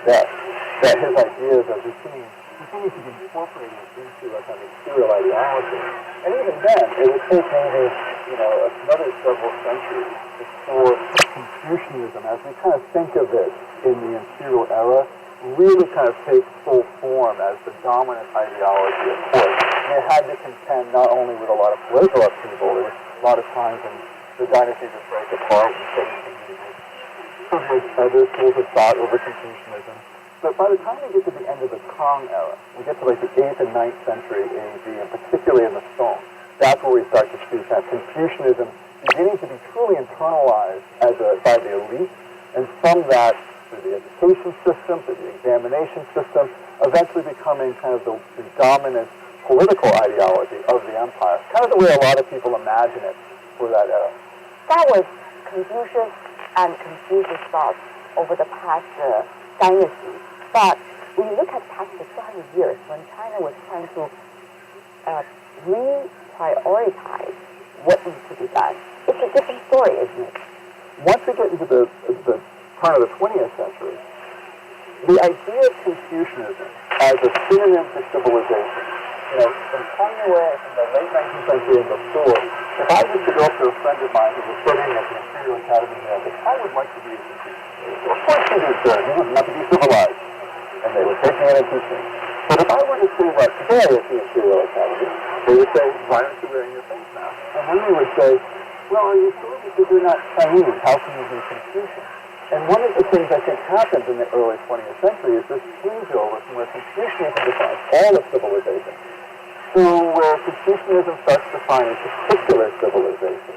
that his ideas of routine continue to be incorporated into a kind of serial ideology. And even then, it would take maybe, another several centuries before Confucianism, as we kind of think of it in the imperial era, really kind of takes full form as the dominant ideology of court. And it had to contend not only with a lot of political upheaval, there was a lot of times when the dynasties would break apart and other schools of thought over Confucianism. But by the time we get to the end of the Tang era, we get to like the 8th and 9th century AD, and particularly in the Song, that's where we start to see kind of Confucianism beginning to be truly internalized by the elite, and from that, through the education system, through the examination system, eventually becoming kind of the dominant political ideology of the empire. Kind of the way a lot of people imagine it for that era. That was Confucius and Confucius thought over the past dynasties. But when you look at past 200 years, when China was trying to reprioritize what needs to be done, it's a different story, isn't it? Once we get into the turn of the 20th century, the idea of Confucianism as a synonym for civilization, from somewhere in the late 19th century and before, if I was to go up to a friend of mine who was studying at the Imperial Academy in America, I would like to be a Confucianist. Of course you do, sir. You would want to be civilized. And they would take me in and teach me. But if I were to say that today at the Imperial Academy, they would say, why aren't you wearing your face mask? And then they would say, well, are you sure because you're not Chinese? How can you be Confucian? And one of the things I think happens in the early 20th century is this changeover from where Confucianism defines all of civilization to where Confucianism starts defining particular civilization.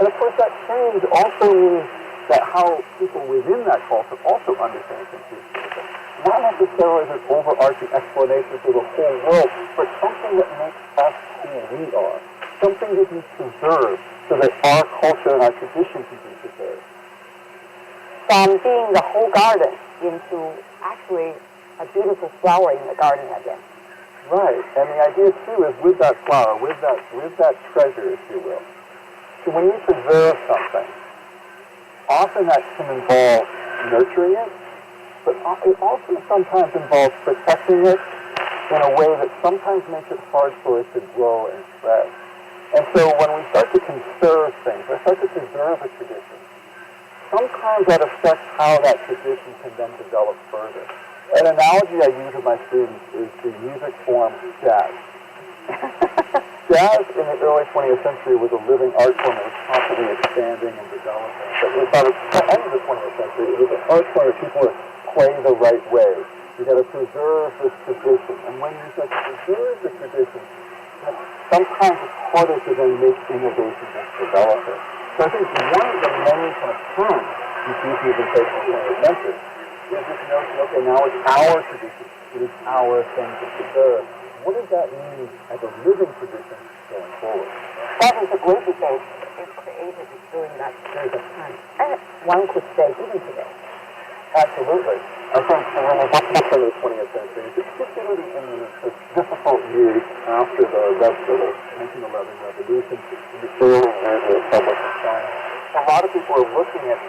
And of course that change also means that how people within that culture also understand Confucianism. Not necessarily as an overarching explanation for the whole world, but something that makes us who we are. Something that we preserve so that our culture and our tradition can be preserved. From being the whole garden into actually a beautiful flower in the garden again. Right, and the idea too is with that flower, with that treasure, if you will. So when you preserve something, often that can involve nurturing it, but it also sometimes involves protecting it in a way that sometimes makes it hard for it to grow and spread. And so when we start to conserve things, we start to preserve a tradition, sometimes that affects how that tradition can then develop further. An analogy I use with my students is the music form jazz. Jazz in the early 20th century was a living art form that was constantly expanding and developing. But by the end of the 20th century, it was an art form that people would play the right way. You've got to preserve this tradition. And when you start to preserve the tradition, sometimes it's harder to then make innovations and develop it. So I think one of the many kind of terms Confucianism takes in the 20th century is this notion, okay, now it's our tradition, it is our thing to preserve. What does that mean as a living tradition going forward? That is a great debate. It's created during that period of time. And one could say even today. Absolutely. I think when we get to the 20th century, particularly in the difficult years after the 1911 revolution, the early years of the Republic of China, a lot of people are looking at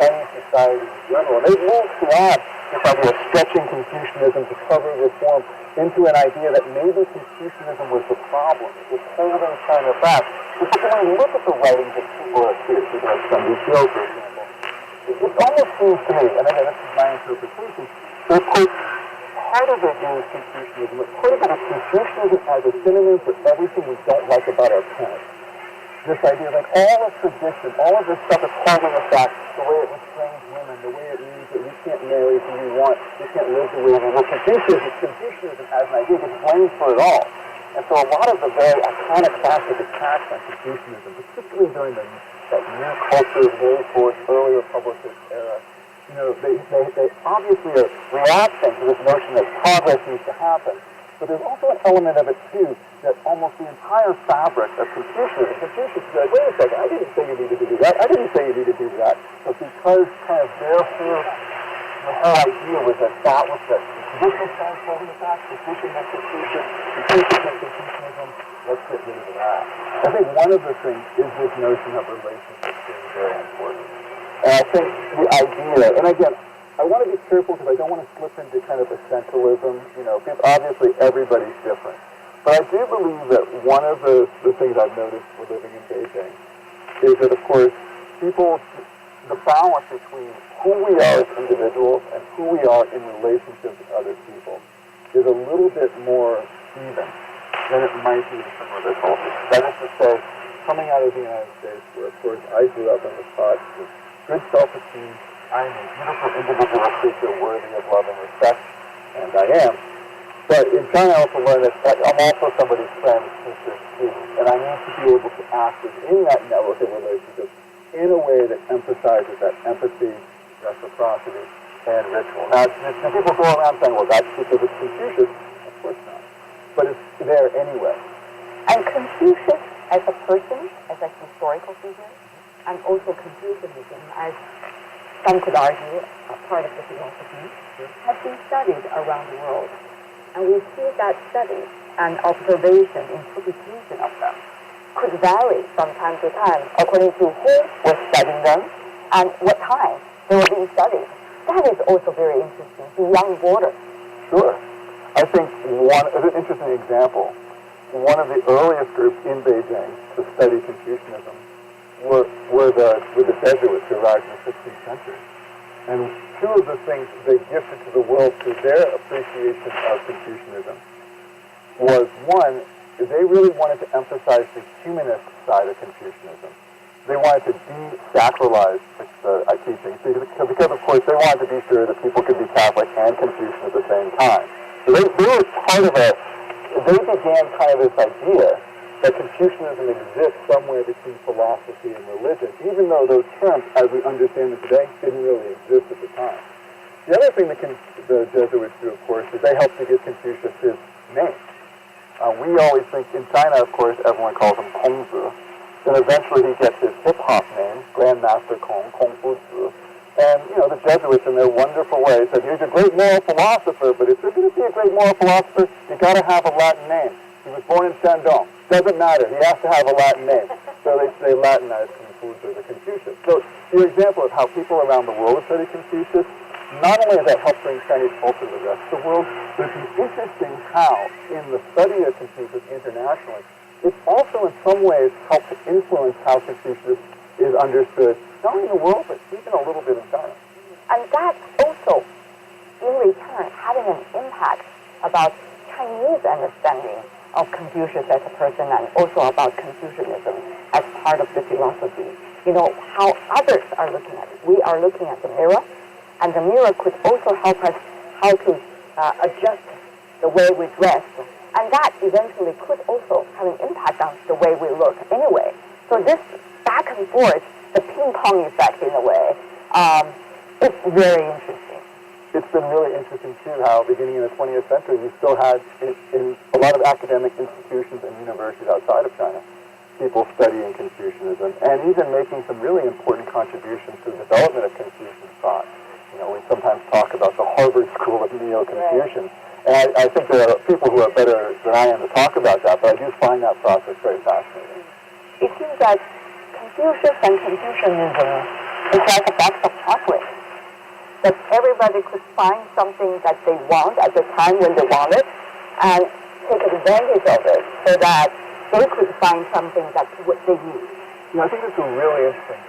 Chinese society in general, and they've moved beyond this idea of stretching Confucianism to cover reform into an idea that maybe Confucianism was the problem. It was holding China back. Because when we look at the writings of people like Sun Yat-sen, for example, it almost seems to me, and again, this is my interpretation, that part of it is Confucianism, but part of it is Confucianism as a synonym for everything we don't like about our parents. This idea of all of tradition, all of this stuff is holding us back, the way it restrains women, the way it means that we can't marry who we want, we can't live the way we want. Confucianism as an idea gets blamed for it all. And so a lot of the very iconic classic attacks on Confucianism, particularly during that new culture, very forced early Republican era, they obviously are reacting to this notion that progress needs to happen. But there's also an element of it, too, that almost the entire fabric of Confucianism is like, wait a second, I didn't say you needed to do that. I didn't say you needed to do that. But because kind of therefore the whole idea was that was the traditional side holding it back, tradition execution, Confucianism, let's get rid of that. I think one of the things is this notion of relationships being very important. And I think the idea, and again, I want to be careful because I don't want to slip into kind of essentialism, because obviously everybody's different. But I do believe that one of the things I've noticed for living in Beijing is that, of course, the balance between who we are as individuals and who we are in relationship with other people is a little bit more even than it might be in some other cultures. That is to say, coming out of the United States, where, of course, I grew up in the spot with good self-esteem, I am a beautiful individual creature worthy of love and respect, and I am. But in China, I also learned that I'm also somebody's friend, teacher, student, and I need to be able to act within that network of relationships in a way that emphasizes that empathy, reciprocity, and ritual. Now, people go around saying, well, that's because it's Confucius. Of course not. But it's there anyway. And Confucius as a person, as a historical figure, and also Confucianism as some could argue a part of the philosophy, has been studied around the world. And we see that study and observation, interpretation of them could vary from time to time according to who was studying them and what time they were being studied. That is also very interesting, beyond borders. Sure. I think as an interesting example, one of the earliest groups in Beijing to study Confucianism were the Jesuits who arrived in the 16th century. And two of the things they gifted to the world through their appreciation of Confucianism was, one, they really wanted to emphasize the humanist side of Confucianism. They wanted to de-sacralize the teachings because, of course, they wanted to be sure that people could be Catholic and Confucian at the same time. So they were part of they began kind of this idea that Confucianism exists somewhere between philosophy and religion, even though those terms, as we understand them today, didn't really exist at the time. The other thing that the Jesuits do, of course, is they helped to give Confucius his name. We always think, in China, of course, everyone calls him Kongzi. Then eventually he gets his hip-hop name, Grandmaster Kong, Kong Fu Zi. And, the Jesuits, in their wonderful way, said, he's a great moral philosopher, but if you're going to be a great moral philosopher, you got to have a Latin name. He was born in Shandong. Doesn't matter. He has to have a Latin name. So they Latinized Confucius or Confucius. So your example of how people around the world study Confucius, not only has that helped bring Chinese culture to the rest of the world, but it's interesting how, in the study of Confucius internationally, it's also in some ways helped to influence how Confucius is understood, not only in the world, but even a little bit in China. And that also, in return, having an impact about Chinese understanding of Confucius as a person and also about Confucianism as part of the philosophy. How others are looking at it. We are looking at the mirror, and the mirror could also help us how to adjust the way we dress. And that eventually could also have an impact on the way we look anyway. So this back and forth, the ping-pong effect in a way, it's very interesting. It's been really interesting, too, how beginning in the 20th century, you still had, in a lot of academic institutions and universities outside of China, people studying Confucianism and even making some really important contributions to the development of Confucian thought. We sometimes talk about the Harvard School of Neo-Confucian. Right. And I think there are people who are better than I am to talk about that, but I do find that process very fascinating. It seems that Confucius and Confucianism is like a box of chocolate. That everybody could find something that they want at the time when they want it and take advantage of it so that they could find something that what they need. I think it's a really interesting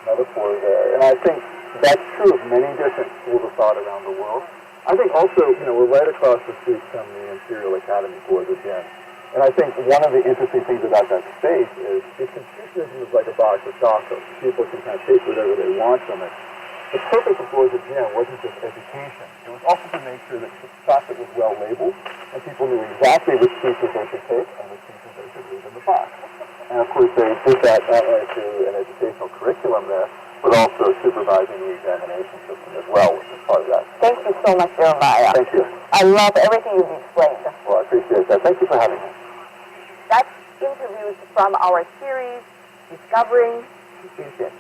metaphor there. And I think that's true of many different schools of thought around the world. I think also, we're right across the street from the Imperial Academy Board again. And I think one of the interesting things about that space is Confucianism is like a box of chocolates. People can kind of take whatever they want from it. The purpose of Boards of Gym wasn't just education. It was also to make sure that the chocolate was well labeled and people knew exactly which pieces they should take and which pieces they should leave in the box. And of course they did that not only through an educational curriculum there, but also supervising the examination system as well, which is part of that. Thank you so much, Jeremiah. Thank you. I love everything you've explained. Well, I appreciate that. Thank you for having me. That's interviews from our series, Discovering Confucius.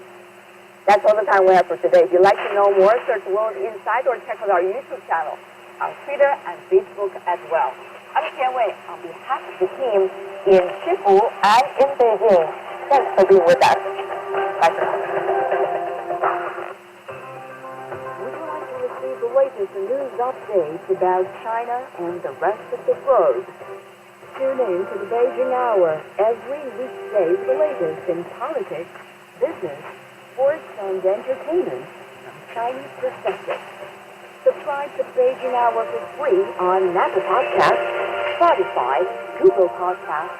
That's all the time we have for today. If you'd like to know more, search World Insight or check out our YouTube channel on Twitter and Facebook as well. I'm Tian Wei on behalf of the team in Shifu and in Beijing. Thanks for being with us. Bye for now. Would you like latest news updates about China and the rest of the world. Tune in to the Beijing Hour every weekday for the latest in politics, business, sports, and entertainment from Chinese perspective. Subscribe to Beijing Hour for free on Apple Podcasts, Spotify, Google Podcasts,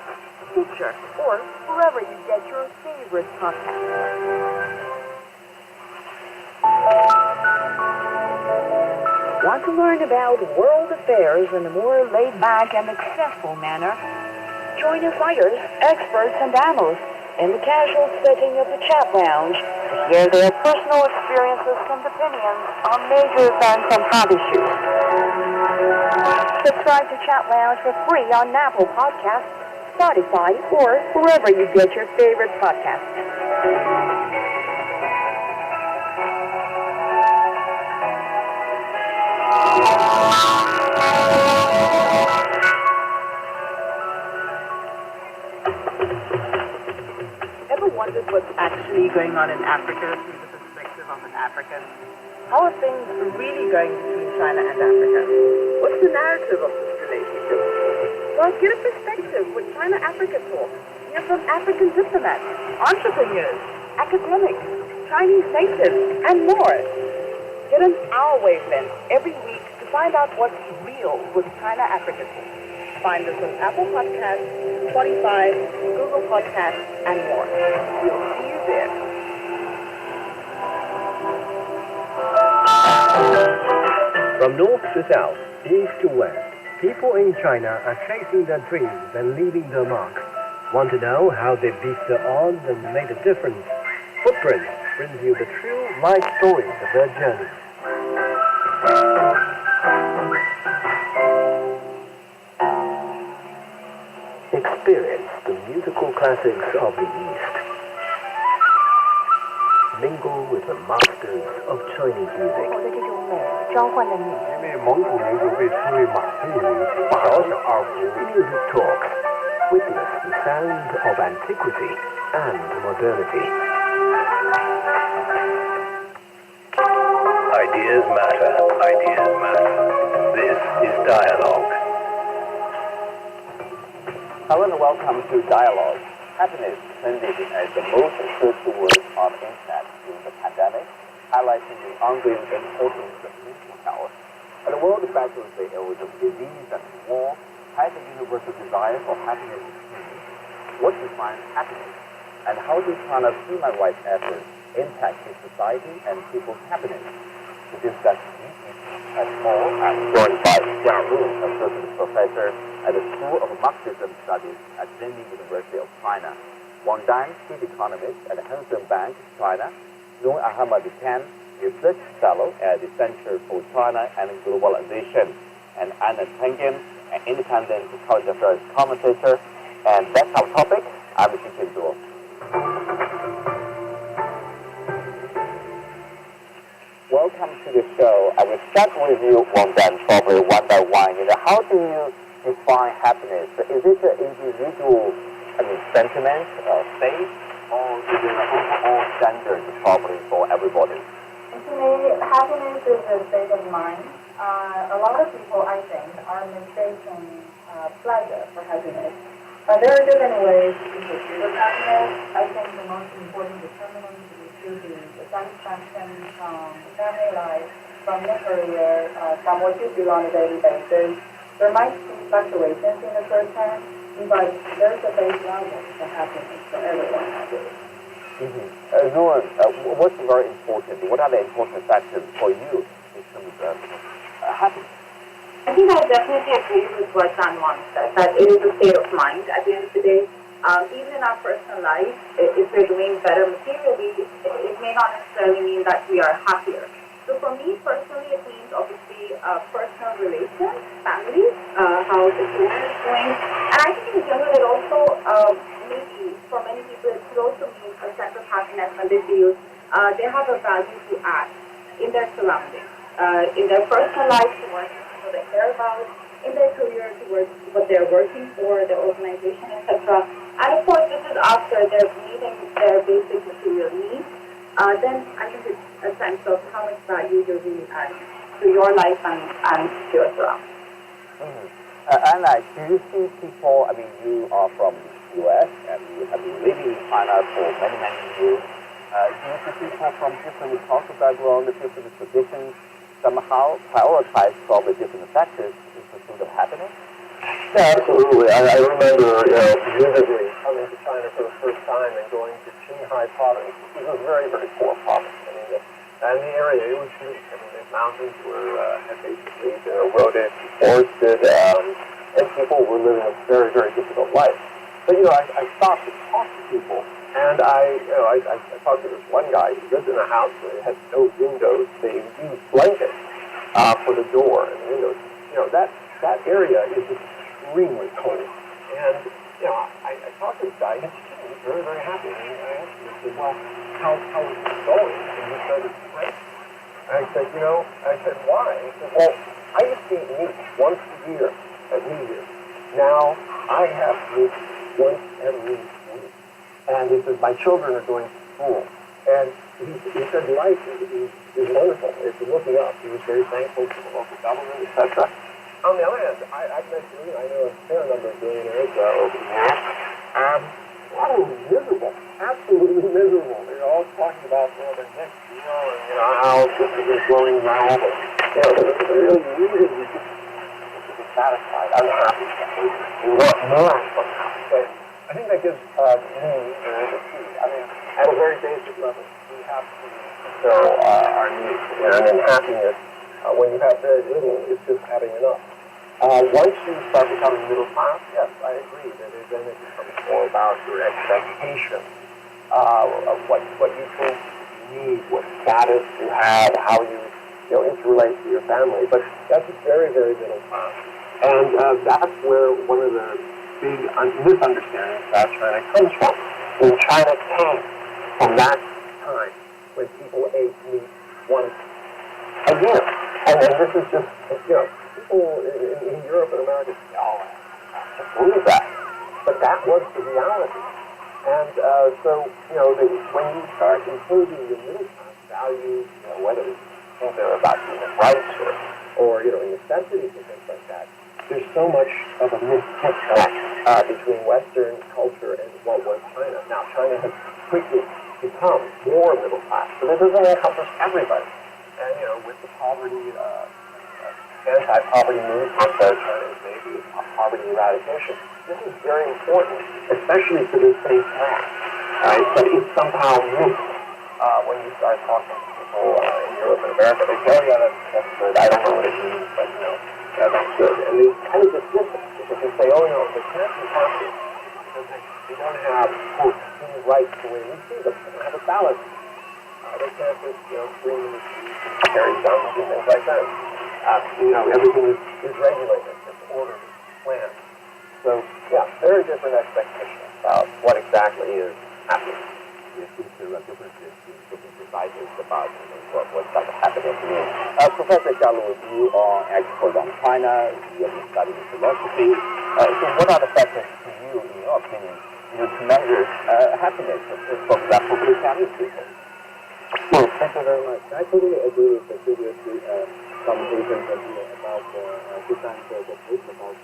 Stitcher, or wherever you get your favorite podcasts. Want to learn about world affairs in a more laid-back and accessible manner? Join insiders, experts, and analysts in the casual setting of the chat lounge to hear their personal experiences and opinions on major events and hot issues. Subscribe to Chat Lounge for free on Apple Podcasts, Spotify, or wherever you get your favorite podcasts. Ever wondered what's actually going on in Africa through the perspective of an African? How are things really going between China and Africa? What's the narrative of this relationship? Well, get a perspective with China-Africa talk. Hear from African diplomats, entrepreneurs, academics, Chinese natives, and more. Get an hour wavelength every week to find out what's real with China-Africa talk. Find us on Apple Podcasts, Spotify, Google Podcasts, and more. We'll see you there. From north to south, east to west, people in China are chasing their dreams and leaving their mark. Want to know how they beat the odds and made a difference? Footprints brings you the true life stories of their journey. Experience the musical classics of the East. Mingle with the masters of Chinese music. 我的这种美召唤了你。因为蒙古民族被称为马背民族，小小二胡。 Music talks. Witness the sound of antiquity and modernity. Ideas matter. Ideas matter. This is Dialogue. Hello and welcome to Dialogue. Happiness trended as the most searched word on the internet during the pandemic, highlighting the ongoing importance of mental health. As the world battles the ills of disease and war, has a universal desire for happiness changed? What defines happiness? And how do China's human rights efforts impact its society and people's happiness? To discuss these issues and more, I'm joined by Jiang Lu, Associate Professor at the School of Marxism Studies at Renmin University of China, Wang Dan, Chief Economist at the Hang Seng Bank, China, Nung Ahmad Khan, Research Fellow at the Center for China and Globalization, and Anna Tengen, an independent current affairs commentator. And that's our topic. I'm Xi Zhuo. Welcome to the show. I will start with you, Wang Dan, probably one by one. How do you define happiness? Is it an individual sentiment, state, or is it an overall standard probably for everybody? To me, happiness is a state of mind. A lot of people, I think, are mistaking pleasure for happiness. There are different ways to pursue happiness. I think the most important determinant is the satisfaction from family life, from your career, from what you do on a daily basis. There might be fluctuations in the short term, but there's a base level for happiness for everyone. Ruan, what's very important? What are the important factors for you in terms of happiness? I think I definitely agree with what San Juan said, that it is a state of mind at the end of the day. Even in our personal life, if we're doing better materially, it may not necessarily mean that we are happier. So for me personally, it means obviously personal relations, family, how the children is going. And I think in general it also, maybe for many people, it could also mean a sense of happiness when they feel they have a value to add in their surroundings, in their personal life towards what they care about, in their career towards what they're working for, their organization, etc. And of course, this is after they're meeting their basic material needs. Then I think it's a sense of how much value you're really adding. to your life and to your surroundings. Anna, do you see people, I mean, you are from the U.S. and you have been living in China for many, many years. Do you see people from different cultural backgrounds, different traditions, somehow prioritize probably different factors in pursuit of happiness? Yeah, absolutely. I remember, vividly coming to China for the first time and going to Qinghai province, which was a very, very poor province. I mean, and the area, it was bleak. I mean, the mountains had basically been eroded, forested, and people were living a very, very difficult life. But, I stopped to talk to people, and I talked to this one guy who lived in a house where it had no windows. They used blankets for the door and the windows. That area is extremely cold. And, I talked to this guy, and he was very, very happy. And I asked him, I said, well, how is it going? And he said, it's great. And I said, why? He said, well, I used to eat meat once a year at New Year's. Now I have meat once every week. And he says, my children are going to school. And he said life is wonderful. It's looking up. He was very thankful for the local government, etc. On the other hand, I've mentioned, I know a fair number of billionaires over the years. Totally miserable. Absolutely miserable. They're all talking about their next deal and how this is going well. They're really, really dissatisfied, unhappy. They want more from that. But I think that gives me the key. I mean, at a very basic level, we have to fulfill our needs. And then happiness, when you have very little, it's just having enough. Once you start becoming middle class, yes, I agree that then it becomes more about your expectations of what you think you need, what status you have, how you interrelate to your family. But that's very, very middle class. And that's where one of the big misunderstandings about China comes from. When China came from that time when people ate meat once a year. And this is just, people in Europe and America say, oh, I can't believe that. But that was the reality. And so, when you start imposing the middle class values, whether they're about human rights or necessities and things like that, there's so much of a misconnect between Western culture and what was China. Now, China has quickly become more middle class, but it doesn't encompass everybody. And, with the poverty, anti-poverty movement that China is maybe poverty eradication, this is very important, especially for this base man, right? But it's somehow missed when you start talking to people in Europe and America. They say, oh, yeah, that's good. I don't know what it means, but, that's good. And they kind of dismiss it because they say, oh, no, they can't be happy because they don't have, quote, human rights the way we see them. They don't have a ballot. They can't just, scream in the streets and carry guns and things like that. Everything is regulated, it's ordered, it's planned. So, yeah, very different expectations about what exactly is happiness. There seems to be differences in different societies about what type of happiness means. Professor Xia Lu, you are an expert on China, you have been studying philosophy. So what are the factors to you, in your opinion, to measure happiness, for example, for the Chinese people? Yes, thank you very much. I totally agree with the previous conversation about different definitions about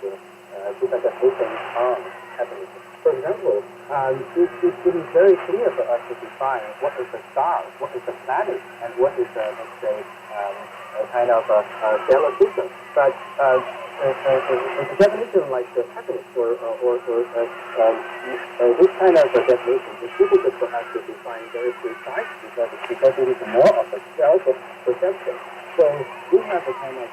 different definitions of happiness. For example, it is very clear for us to define what is the star, what is the planet, and what is let's say, a kind of a stellar system. But the definition like the happiness or this kind of definition is difficult for us to define very precisely because it is more of a self-perception. So we have a kind of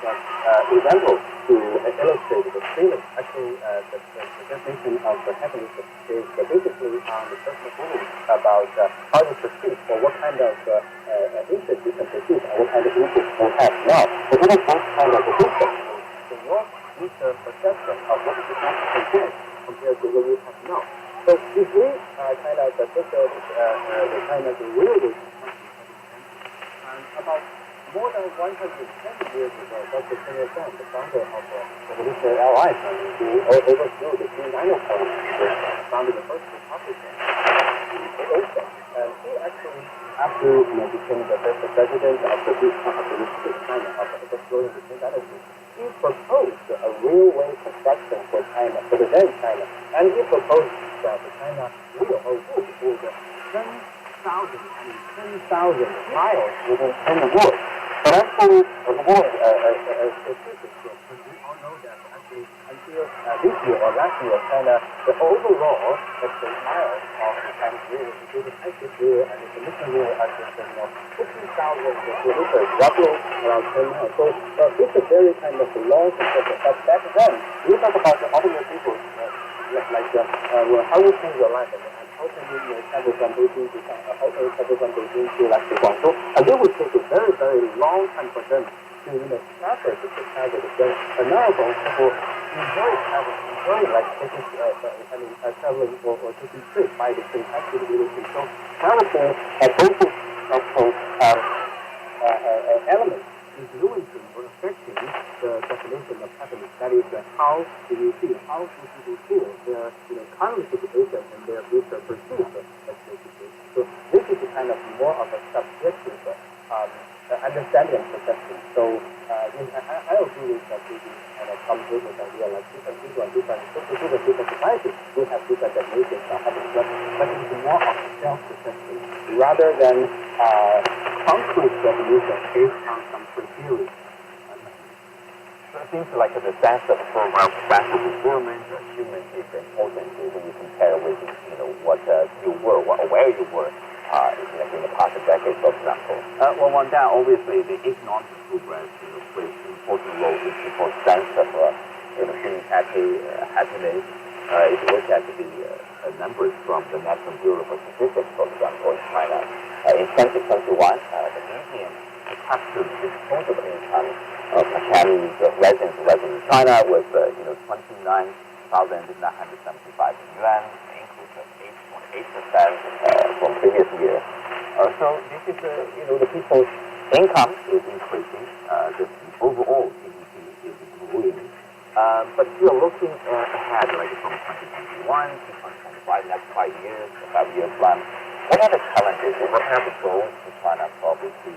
example to illustrate the feeling. Actually, the definition of the happiness is basically on the personal feeling about how you perceive or what kind of interest you can perceive and what kind of interest you have now. So this is one kind of a difference. So your research perception of what is actually compared to what you have now. So if we kind of take the kind of railway about more than 110 years ago, Dr. Sun Yat-sen, the founder of the Revolutionary Alliance, who overthrew the Qing Dynasty, founded the first republic. also. And he actually, after became the first president of the Republic of China, of the exploring the Qing dynasty, he proposed a railway construction for China, for the then China, and he proposed that China will or would build 10,000 miles within 10 years. But actually, the war we all know that actually until this year or last year, China, the overall miles of the Chinese railway, including active rail and the commission rail, actually 50,000 kilometers, roughly around 10 miles. So it's a very kind of long construction. But back then, we talk about the ordinary people, how you change your life and how can you travel from Beijing to China, how can you travel from Beijing to Guangzhou, and it would take a very, very long time for them to travel to travel the train. And now people enjoy traveling, taking traveling or taking trips by the train actually really cheap. So traveling basic elements influencing or affecting the definition of happiness. That is how do you feel, how do people feel their current situation and their future pursuit of situation. So this is a kind of more of a subjective understanding and perception. So I agree with that we kind of come to this idea like different people and different societies will have different definitions of happiness, but it's more of a self-perception rather than concrete definition based on some criteria. So it seems like the sense of program factor performance or achievement is important when you compare with what you were, where you were in the past decade, for example. On that, obviously, the economic progress plays an important role in people's sense of feeling happiness. If you look at the numbers from the National Bureau of Statistics, for example, in China, in 2021, the median per capita disposable income per Chinese resident in China was 29,975 yuan, an increase of 8.8% from previous year. So this is the people's income is increasing. The overall GDP is growing. But still looking ahead, like from 2021 to 2025, next 5 years, the 5-year plan, what are the challenges or what are the goals in China probably to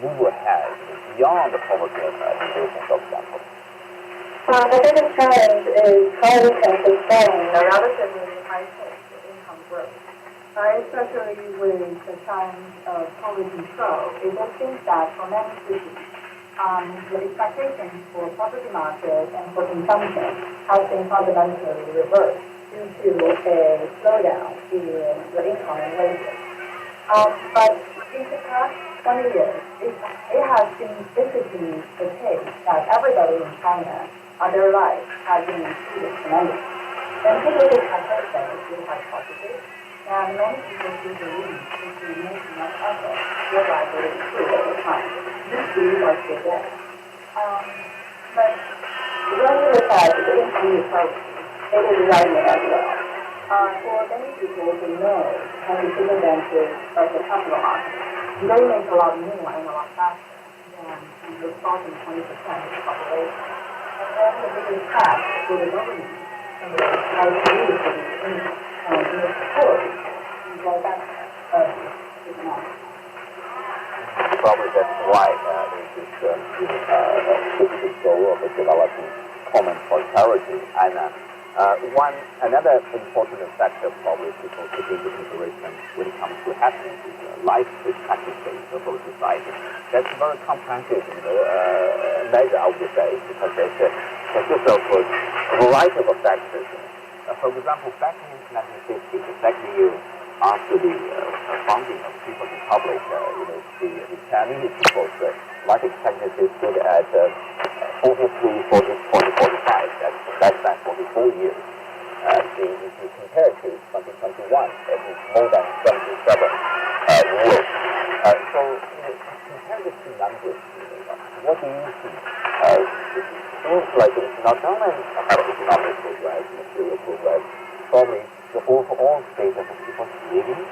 move ahead beyond the poverty alleviation, for example? The biggest challenge is how we can sustain a relatively high pace of income growth, especially with the challenge of poverty control. It just seems that for many cities, the expectations for property market and for consumption have been fundamentally reversed due to a slowdown in the income and wages. But in the past 20 years, it has been basically the case that everybody in China, their lives have been improving tremendously. And people with consumption is really quite positive, and many people do believe if we make enough effort, their lives will improve over time. This belief are still there. But when we look at the income inequality, it is rising as well. For many people who know can be taken advantage of the capital market, they make a lot more and a lot faster than the bottom 20% of the population. And then the biggest task for the government and the high community for the income and the poor people. So that's economics. Probably that's why there's this specific goal of developing common prosperity. And another important factor probably people take into consideration when it comes to happiness is life expectancy of both society. That's a very comprehensive measure, I would say, because it consists of a variety of factors. For example, back in 1950, the second year after the founding of the People's Republic, the Chinese people's life expectancy stood at 43, 45. That's less than 44 years. If you compare to 2021, it is more than 77 years. So, compare the two numbers. What do you see? It seems like it's not only about economic progress, material progress, probably the overall state of the people's living.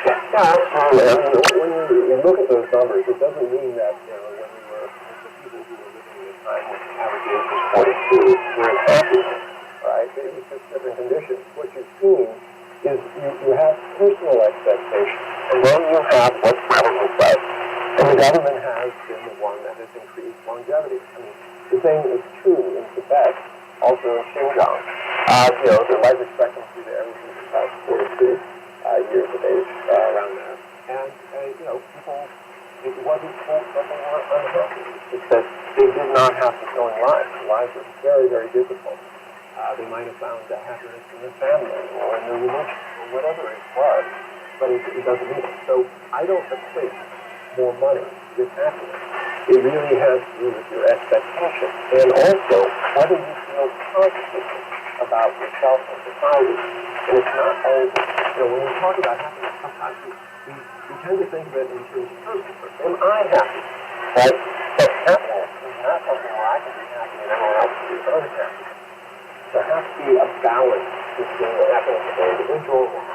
Yeah, absolutely. When you look at those numbers, it doesn't mean that when you were the people who were living in a time when the average age was 42 were happy, right? It was just different conditions. What you're seeing is you have personal expectations, and then you have what government says. And the government has been the one that has increased longevity. I mean, the same is true in Tibet, also in Xinjiang. The life expectancy there is about 42 years of age, around there. And, people, it wasn't that they were unhappy. It's that they did not have fulfilling lives. Lives were very, very difficult. They might have found the happiness in their family or in their religion or whatever it was, but it doesn't mean it. So I don't equate more money with happiness. It really has to do with your expectation and also whether you feel positive about yourself and society. And it's not always, when we talk about happiness, sometimes we tend to think of it in terms of person. Am I happy? Right? But happiness is not something where I can be happy and everyone else can be unhappy. There has to be a balance between the happiness of the individual and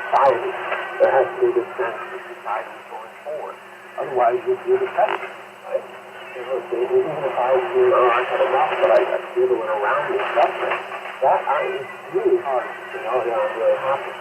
society. There has to be this sense of society going forward. Otherwise, you're depressed, right? Even if I feel, I've had enough, but I feel that when around me is suffering, that is really hard to say, I'm really happy.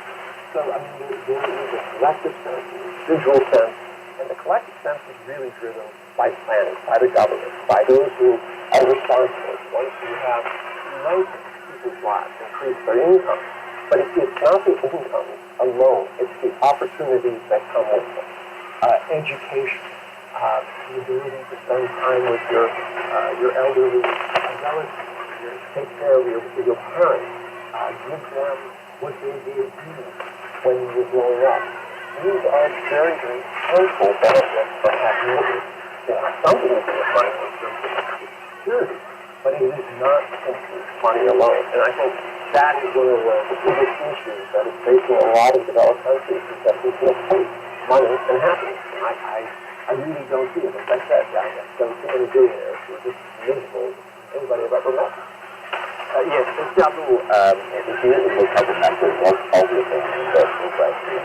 So, there is a collective sense, an individual sense, and the collective sense is really driven by planning, by the government, by those who are responsible. Once you have promoted people's lives, increase their income. But it's not the income alone, it's the opportunities that come with it. Education, the ability to spend time with your elderly relatives, take care of your parents, give them what they did when you were growing up. These are very, very harmful benefits for happiness. Some people find in terms of security, but it is not simply money alone. And I think that is one of the biggest issues that is facing a lot of developed countries, is that people equate money and happiness. And I really don't see it. As I said, I have done too many billionaires who are just miserable as anybody I've ever met. Yes, in Xiaolu, if you look at the numbers, what's obviously the progress in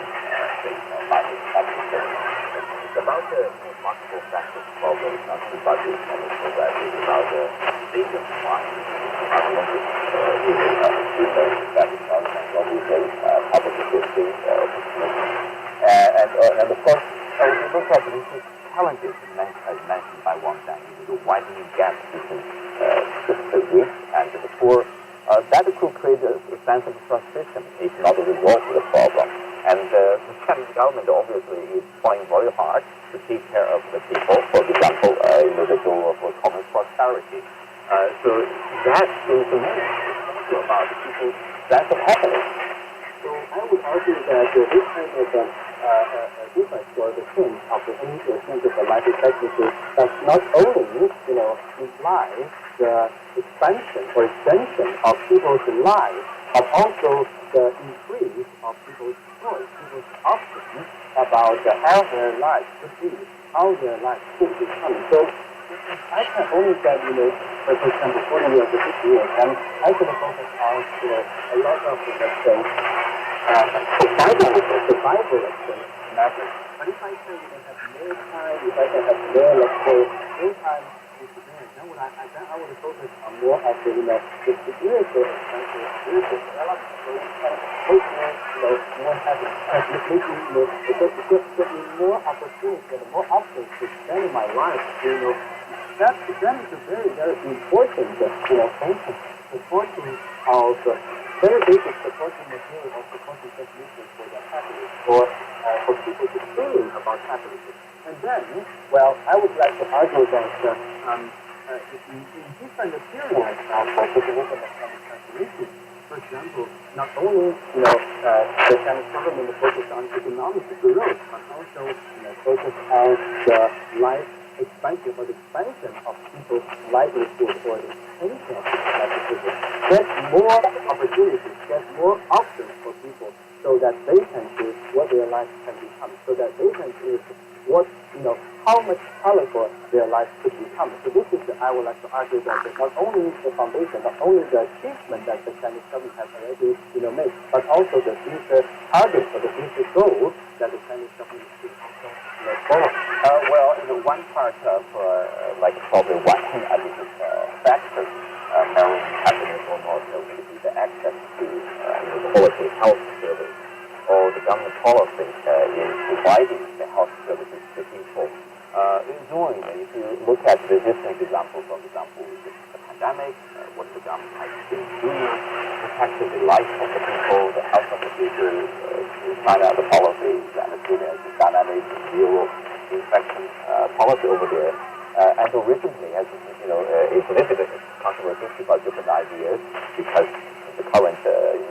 market capitalism. It's about the multiple factors problem, not just about the economic progress, it's about the state of mind, about the obviously public safety, and of course, if you look at the challenges as mentioned by Wang Zhang, the widening gap between the rich and the poor, that could create a sense of frustration if not resolve the problem. And the Chinese government obviously is trying very hard to take care of the people, for example, the goal of common prosperity. So that is the main issue about the people's sense of happiness. So I would argue that this kind of difference or the change of the age or change of the life expectancy does not only, imply the expansion or extension of people's lives, but also the increase of people's choice, people's options about how their lives should be, how their lives should become. So I can only get, for example, 40 years or 50 years, and I can focus on, a lot of, let's say, survival methods. But if I say have more time, if I can have more, let's say, more time to prepare, then I would focus on more of the, the spiritual and spiritual development. So you can make more, more happy, making, get me more opportunity and more options to spend my life. That is a very, very important, function, supporting of very basic supporting material or supporting definition for their happiness, or for people to feel about happiness. And then, I would like to argue that in different periods of development of Chinese transformation, for example, not only the Chinese government focus on economic growth, but also focus on the life expansion or the expansion of people's livelihood or the expansion of people's livelihood. Get more opportunities, get more options for people so that they can choose what their life can become, so that they can choose what, how much colorful their life could become. So this is, I would like to argue that not only the foundation, not only the achievement that the Chinese government has already, made, but also the future targets or the future goals that the Chinese government should also follow. One part of, probably one additive factor narrowing happiness or not will be the access to quality health service. the government policy in providing the health services to people. During, if you look at the different examples, for example, the pandemic, what the government has been doing, protecting the life of the people, the health of the people, China, the policies, and the dynamic zero infection policy over there. And recently, as you know, it's a little bit controversial about different ideas because the current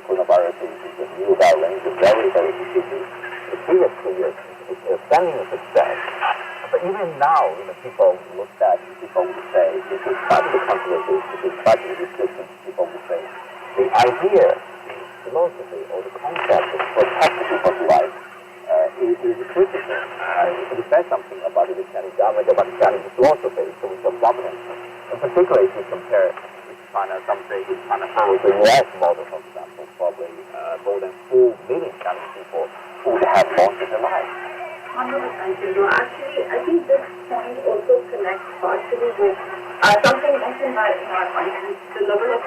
coronavirus is a new variant, is very, very contagious. The previous 2 years, it's a stunning success. But even now, people look at, people would say, this is part of the controversy, this is part of the resistance, people would say, the idea, the philosophy, or the concept of protecting people's life is critical. It says something about the Chinese government, about the Chinese philosophy in terms of governance. And particularly if you compare with China, some say if China follows the US model, for example, probably more than 4 million Chinese people would have lost their lives. 100%. Actually, I think this point also connects partially with something mentioned by our finance, the level of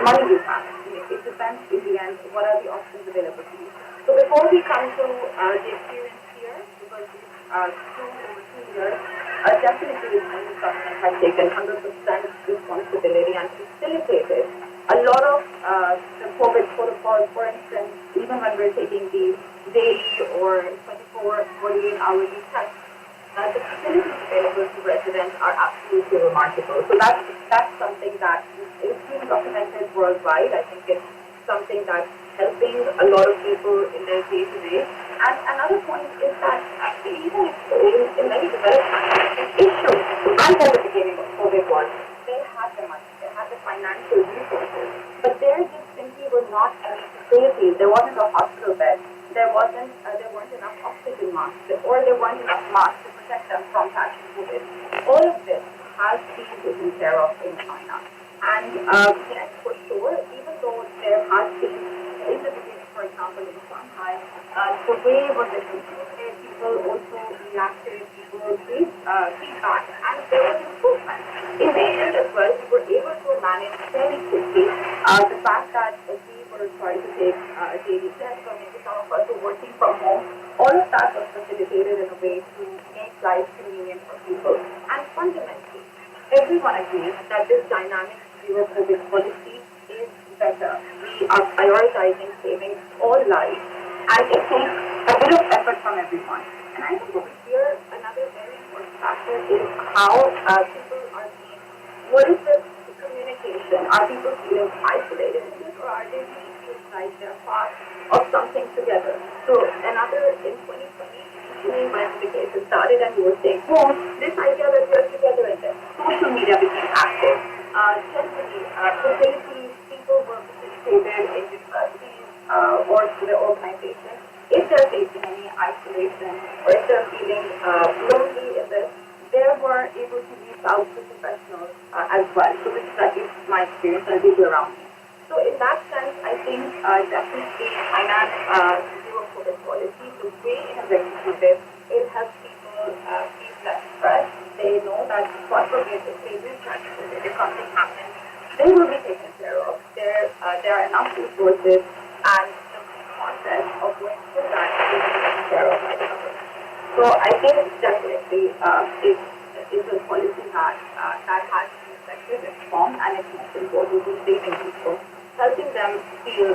money you have. It depends in the end what are the options available to you. So before we come to the experience here, because over 2 years, definitely the Chinese government has taken 100% responsibility and facilitated a lot of the COVID protocols. For instance, even when we're taking the daily or 24, 48-hourly tests, the facilities available to residents are absolutely remarkable. So that's something that is being documented worldwide. I think it's something that's helping a lot of people in their day-to-day. And another point is that actually even in many developed countries, the issue right at the beginning of COVID was they had the money, they had the financial resources, but there just simply were not any facilities. There wasn't a hospital bed. There weren't enough oxygen masks, or there weren't enough masks to protect them from catching COVID. All of this has been taken care of in China. And yes, for sure, even though there has been, in the beginning, for example, in Shanghai, the way was different. People also reacted, people gave feedback, and there was improvement. In Beijing as well, we were able to manage very quickly the fact that we were trying to take a daily test, or maybe some of us were working from home. All of that was facilitated in a way to make life convenient for people. And fundamentally, everyone agrees that this dynamic zero COVID policy is better. We are prioritizing saving all lives, and it takes a bit of effort from everyone. And I think over here, another very important factor is how people are seeing. What is the communication? Are people feeling isolated in this, or are they really feeling like they're part of something together? So another, in 2020, when the cases started and we were staying home, this idea that we are together in this, social media became active. Generally, facilities, people were facilitated in universities or to their organizations. If they're facing any isolation or if they're feeling lonely in this, they were able to reach out to professionals as well. So this is at least my experience and people around me. So in that sense, I think definitely finance zero COVID policy, the way it has executed, it helps people feel less stressed. They know that God forbid if they do catch COVID, if something happens, they will be taken care of. There are enough resources, and the process of going through that is taken care of by the government. So I think definitely it's a policy that has been effective, it's strong, and it's most important to saving people, helping them feel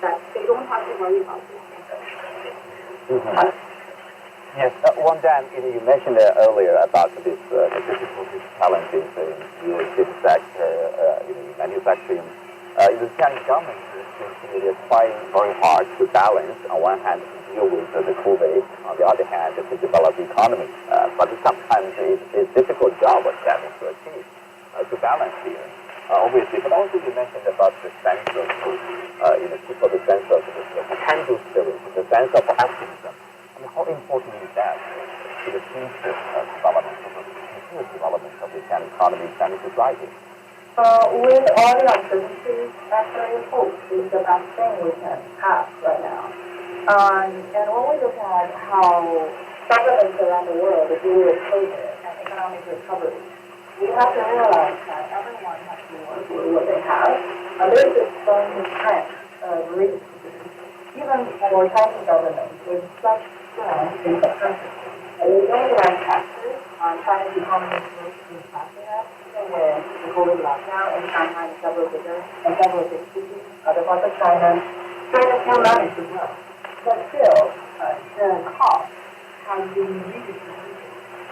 that they don't have to worry about these things. Yes, one Dan, you mentioned earlier about this the difficulties, challenges in the sector, in manufacturing. The Chinese government is trying very hard to balance, on one hand, to deal with the COVID, on the other hand, to develop the economy. But sometimes it's a difficult job of them to achieve, to balance here. Obviously, but also you mentioned about the sense of, people, the sense of the can-do spirit, the sense of optimism. I mean, how important is that to the future development, to the continuous development of the Chinese economy, Chinese society? With all the uncertainties, actually hope is the best thing we can have right now. And when we look at how governments around the world deal with COVID and economic recovery, we have to realize that everyone has to work with what they have. There's a strong strength of resources. even for Chinese government, with such strength in the country. We don't like taxes. China's economy is mostly faster, even with the COVID lockdown in Shanghai and several big cities, other parts of China still managed to grow. But still, the cost has been redistributed.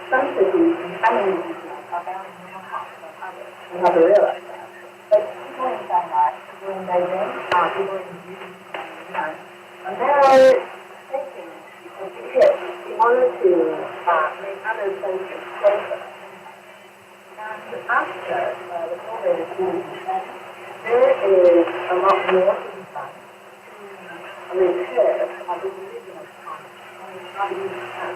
Some cities and family cities are bearing more costs than others. We have to realize that. But people in Shanghai, people in Beijing, people in Yuan, and they are taking a big hit in order to make other places safer. And after the COVID is really ended, there is a lot more to be done to repair the original economy, and it's not easy now.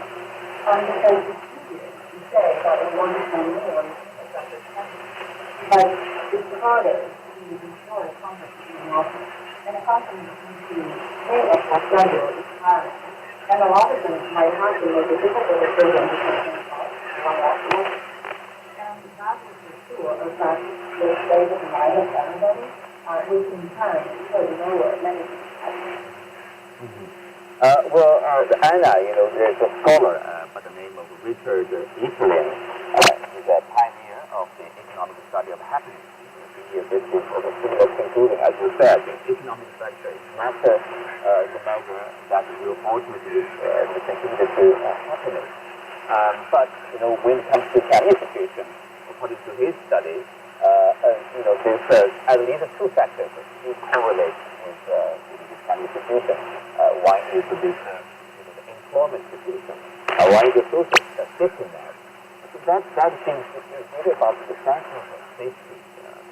Because it's easier to say that we want to spend more on infrastructure spending, but it's harder to restore the economy in office. And the company needs to make a schedule requirement. And a lot of them might have to make a difficult decision to take costs one last year. And that will ensure that the state of mind of everybody, which in turn will lower many things. Anna, there's a scholar by the name of Richard Easlin. He's a pioneer of the economic study of happiness. This is sort of similar concluding, as you said, economic factor is not the measure that will ultimately contribute to happiness. But when it comes to Chinese situation, according to his study, there's at least two factors that correlate with the Chinese situation. One is the employment situation. One is the social safety net. That seems really about the sense of safety.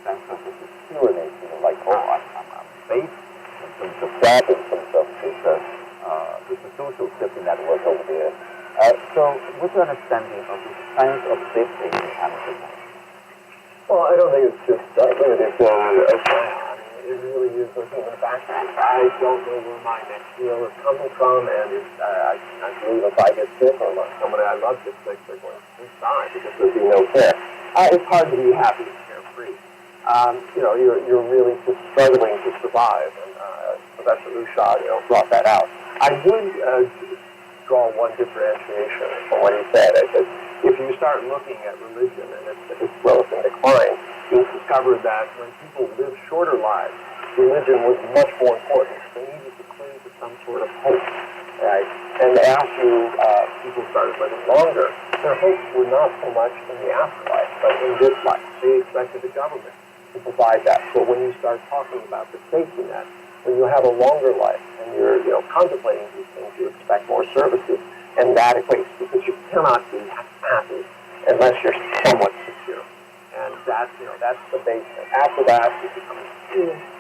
Sense of security, like, I'm safe in terms of that, in terms of this social safety network over there. So, what's your understanding of the sense of safety in China? Well, I don't think it's just limited to it really is a human factor. I don't know where my next meal is coming from, and I believe if I get sick or somebody I love gets sick, they're going to die because there's no care. It's hard to be happy and carefree. You're really just struggling to survive, and Professor Usha, brought that out. I would draw one differentiation from what he said. I said, if you start looking at religion and its growth and decline, you'll discover that when people lived shorter lives, religion was much more important. They needed to cling to some sort of hope, right? And as people started living longer, their hopes were not so much in the afterlife, but in this life. They expected the government to provide that. So when you start talking about the safety net, when you have a longer life and you're contemplating these things, you expect more services, and that equates because you cannot be happy unless you're somewhat secure. And that's the basis. After that, it becomes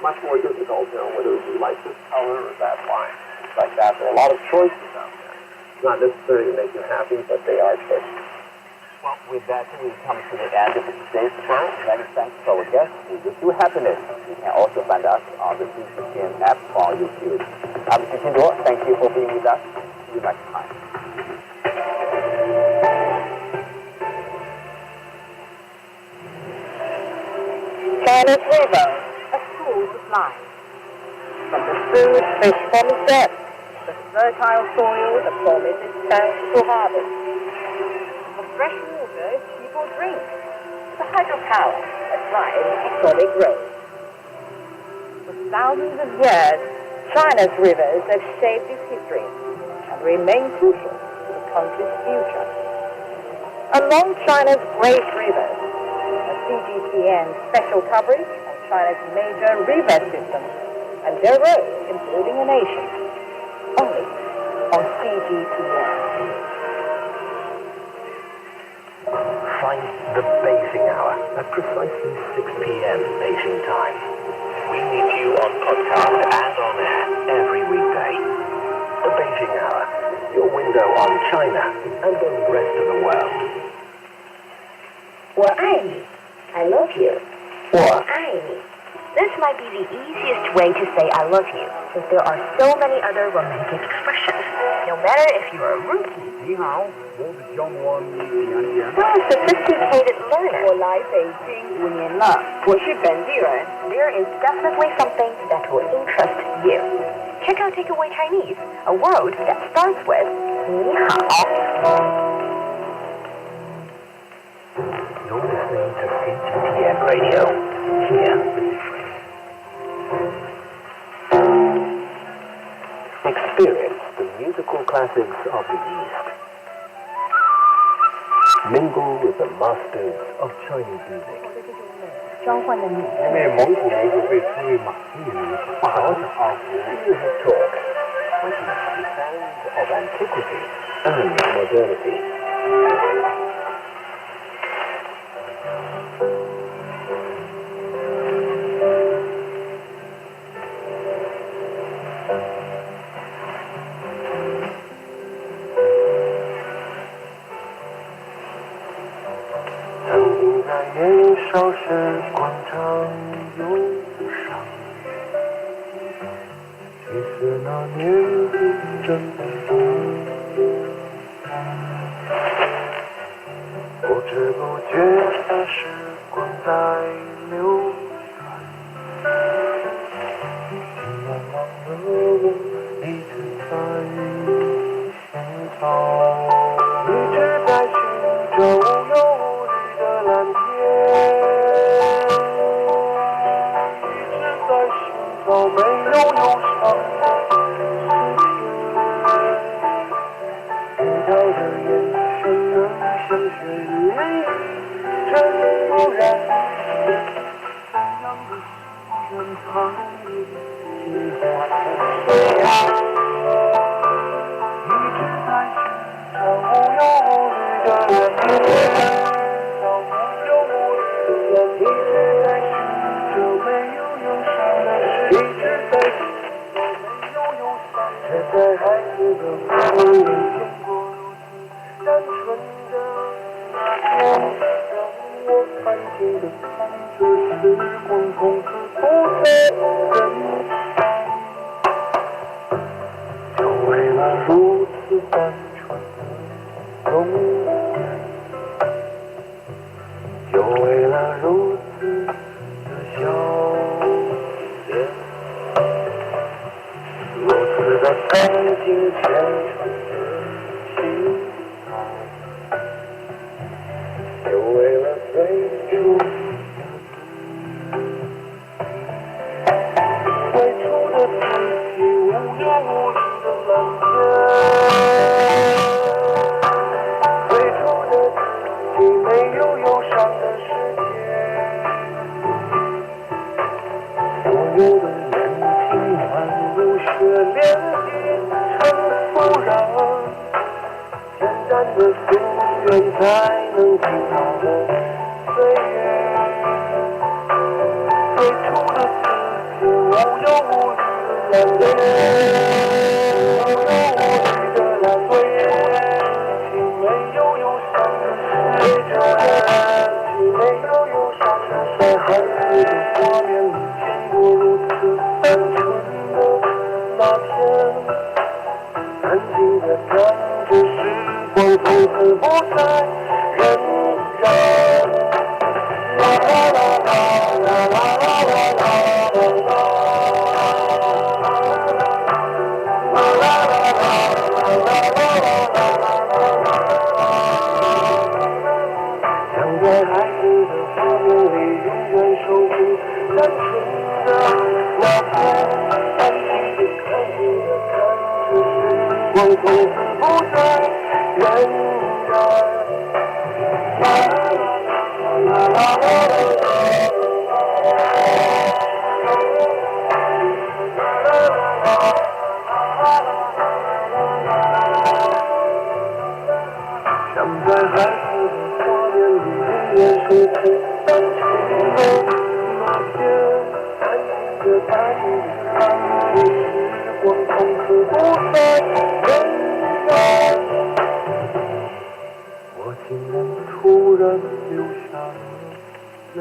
much more difficult, whether you like this color or that line. It's like that. There are a lot of choices out there. It's not necessarily to make you happy, but they are choices. Well, with that, we come to the end of today's show. Many thanks to our guests. We wish you happiness. You can also find us on the CCTN app on YouTube. I'm Xing Duo. Thank you for being with us. See you next time. China's river, a school of life. From the food fish promised depth, the fertile soil that promises bountiful harvest. The fresh water people drink, the hydropower that drives economic growth. For thousands of years, China's rivers have shaped its history and remain crucial to the country's future. Among China's great rivers, CGTN special coverage on China's major river systems and their role in building a nation. Only on CGTN. Find the Beijing Hour at precisely 6 p.m. Beijing time. We meet you on podcast and on air every weekday. The Beijing Hour, your window on China and the rest of the world. 我爱你 I love you. 我爱你 This might be the easiest way to say I love you, but there are so many other romantic expressions. No matter if you're a rookie 你好，我是教我你讲讲。 or a sophisticated learner, 我来北京5年了，我是本地人。 there is definitely something that will interest you. Check out Takeaway Chinese, a word that starts with 你好. You're listening to CGTN Radio. Hear the difference. Experience the musical classics of the East. Mingle with the masters of Chinese music. 因为蒙古人会称为马戏人，不好好 Music talk. Witness the sounds of antiquity and modernity.曾在年少时广场游赏，其实那年纪真不不知不觉的时光在流转，慢慢的我一直在寻找，一直在寻找忧虑的蓝天，一直在寻找没有忧伤的世界，遇到的眼神能像旋律真不然，这样的心愿藏于计划的水岸，一直在寻找无忧无虑的蓝天，找无忧无虑的蓝天，一直在寻找没有忧伤的世界，一直在寻找没有忧伤，这在孩子的梦里见过如此单纯的那天，让我安静地看着时光从此不再人间，就为了如此单纯的容颜，就为了如此的笑脸，如此的干净虔诚的祈祷，就为了最初最初的自己，无忧无虑的蓝天，最初的自己，没有忧伤的世界，所有的年轻宛如雪莲变成土壤，简单的夙愿才能尽好的岁月，最初的自己，无忧无虑的蓝天，无忧无虑的蓝天，没有忧伤的世界，没有忧伤的在孩子的画面里见过如此单纯的那天，安静地看着时光从此不再荏苒，啦啦啦啦啦啦啦啦啦想在孩子的画面里永远守护单纯的那天，安静地看着时光从此不再荏苒，啦啦啦啦想在孩子的画面里永远守护单纯的那天，安静地看着时光从此不再荏苒，我竟然突然流下了泪。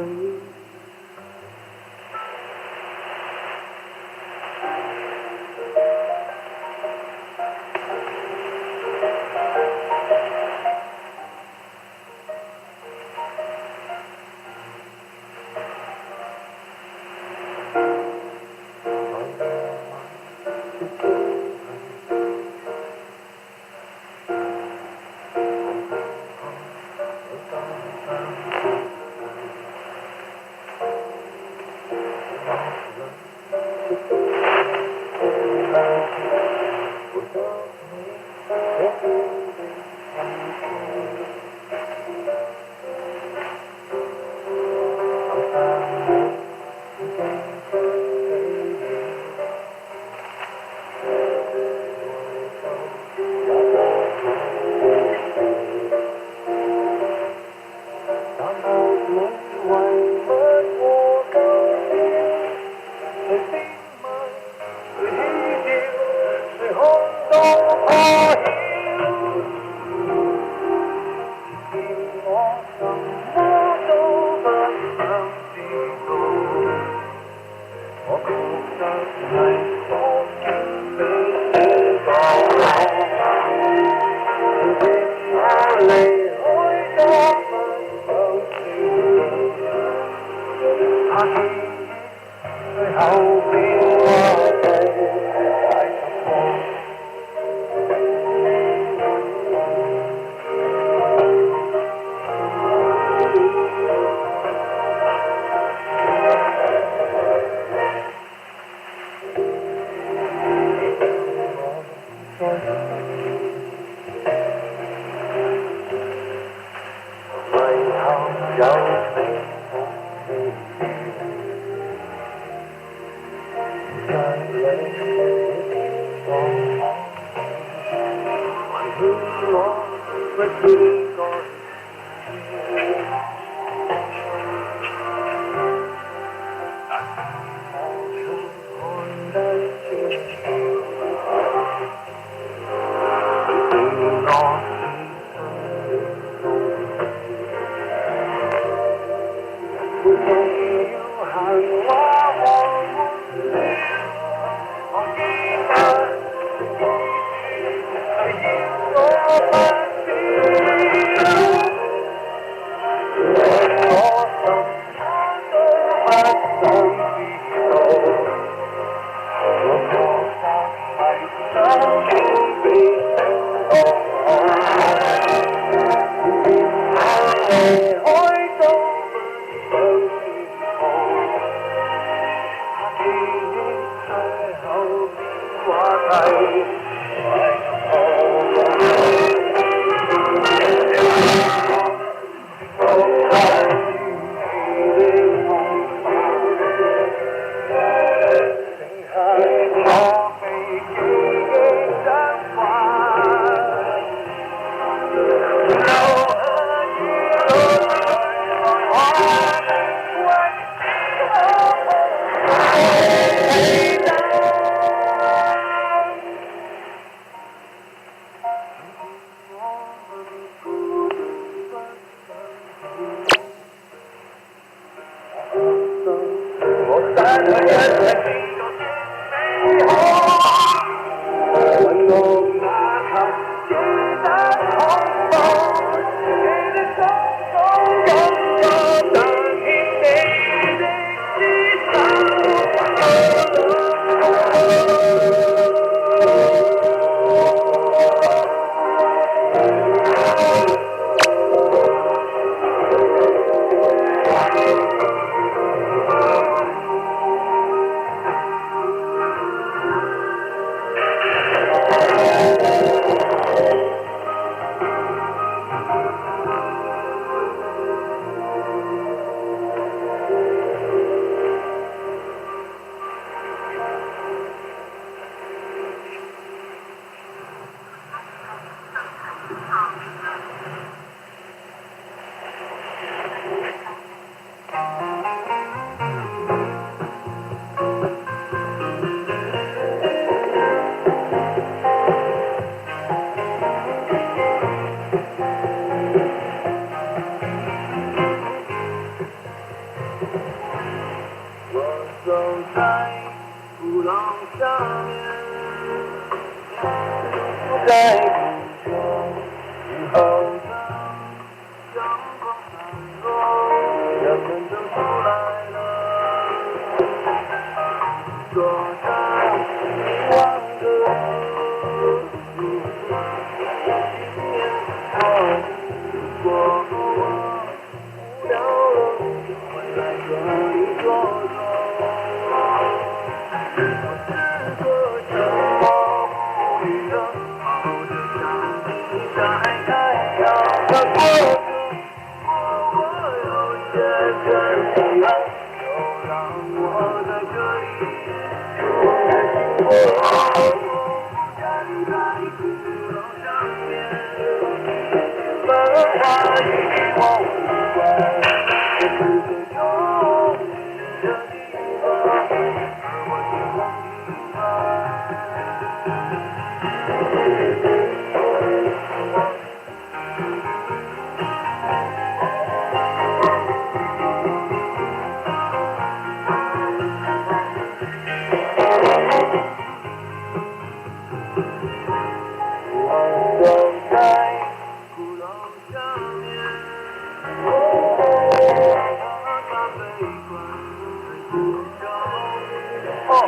海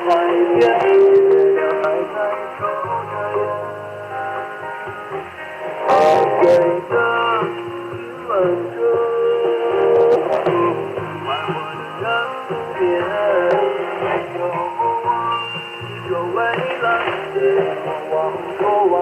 边，月亮还在抽着烟，海水的亲吻着快活的人面，有蔚蓝的过往。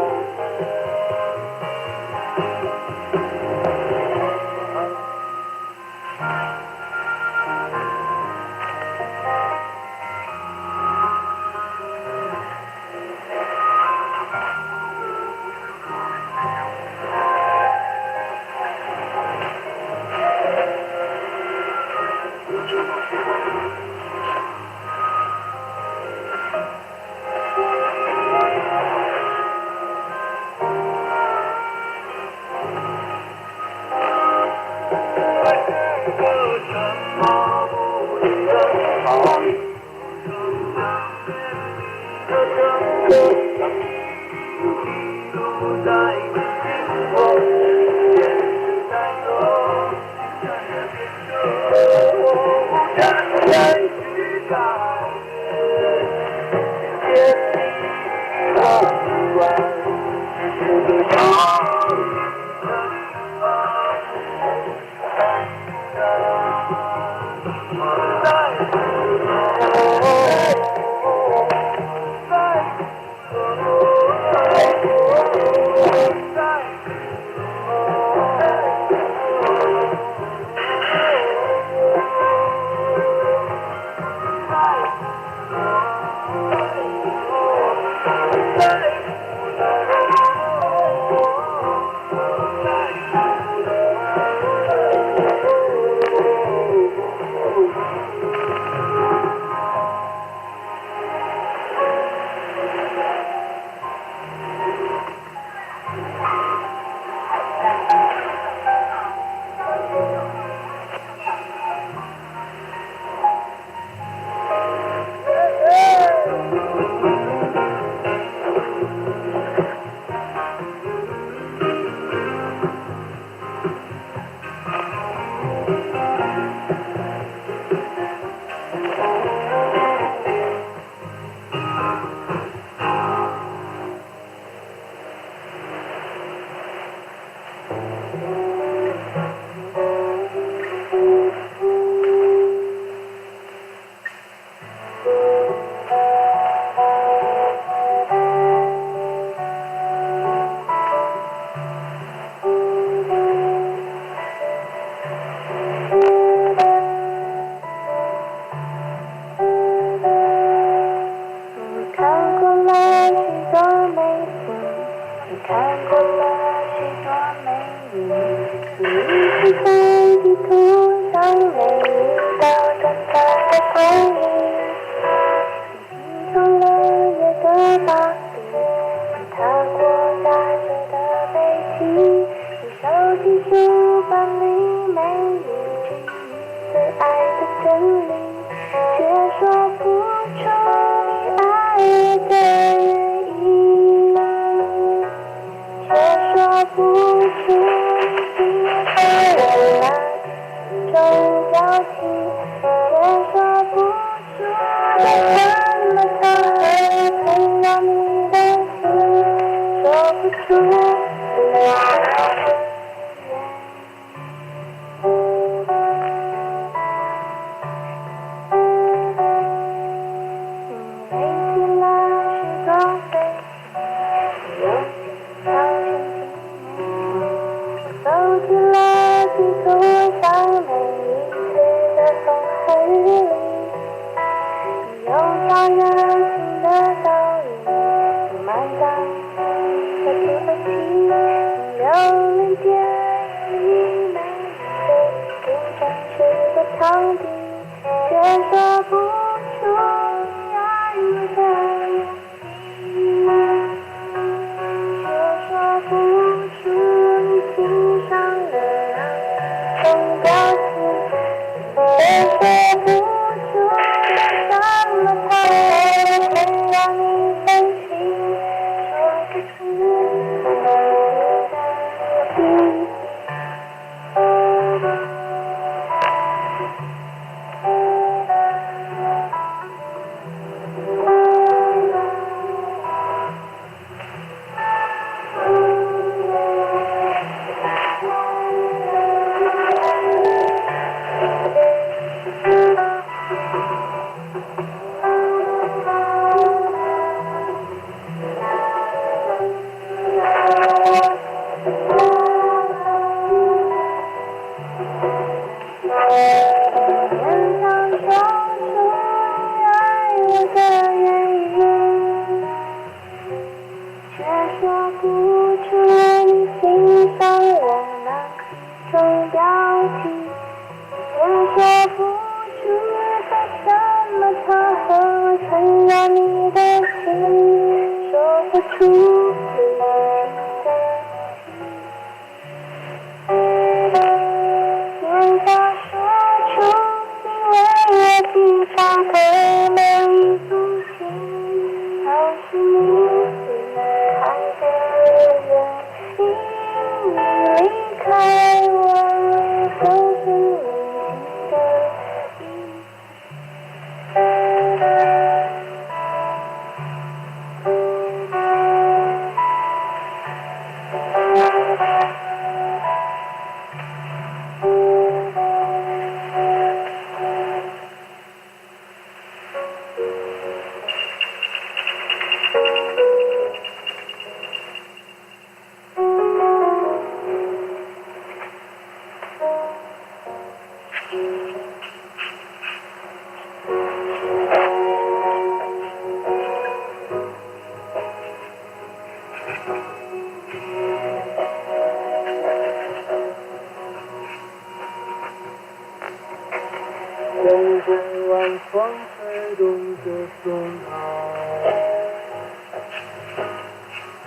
望风吹动着风号，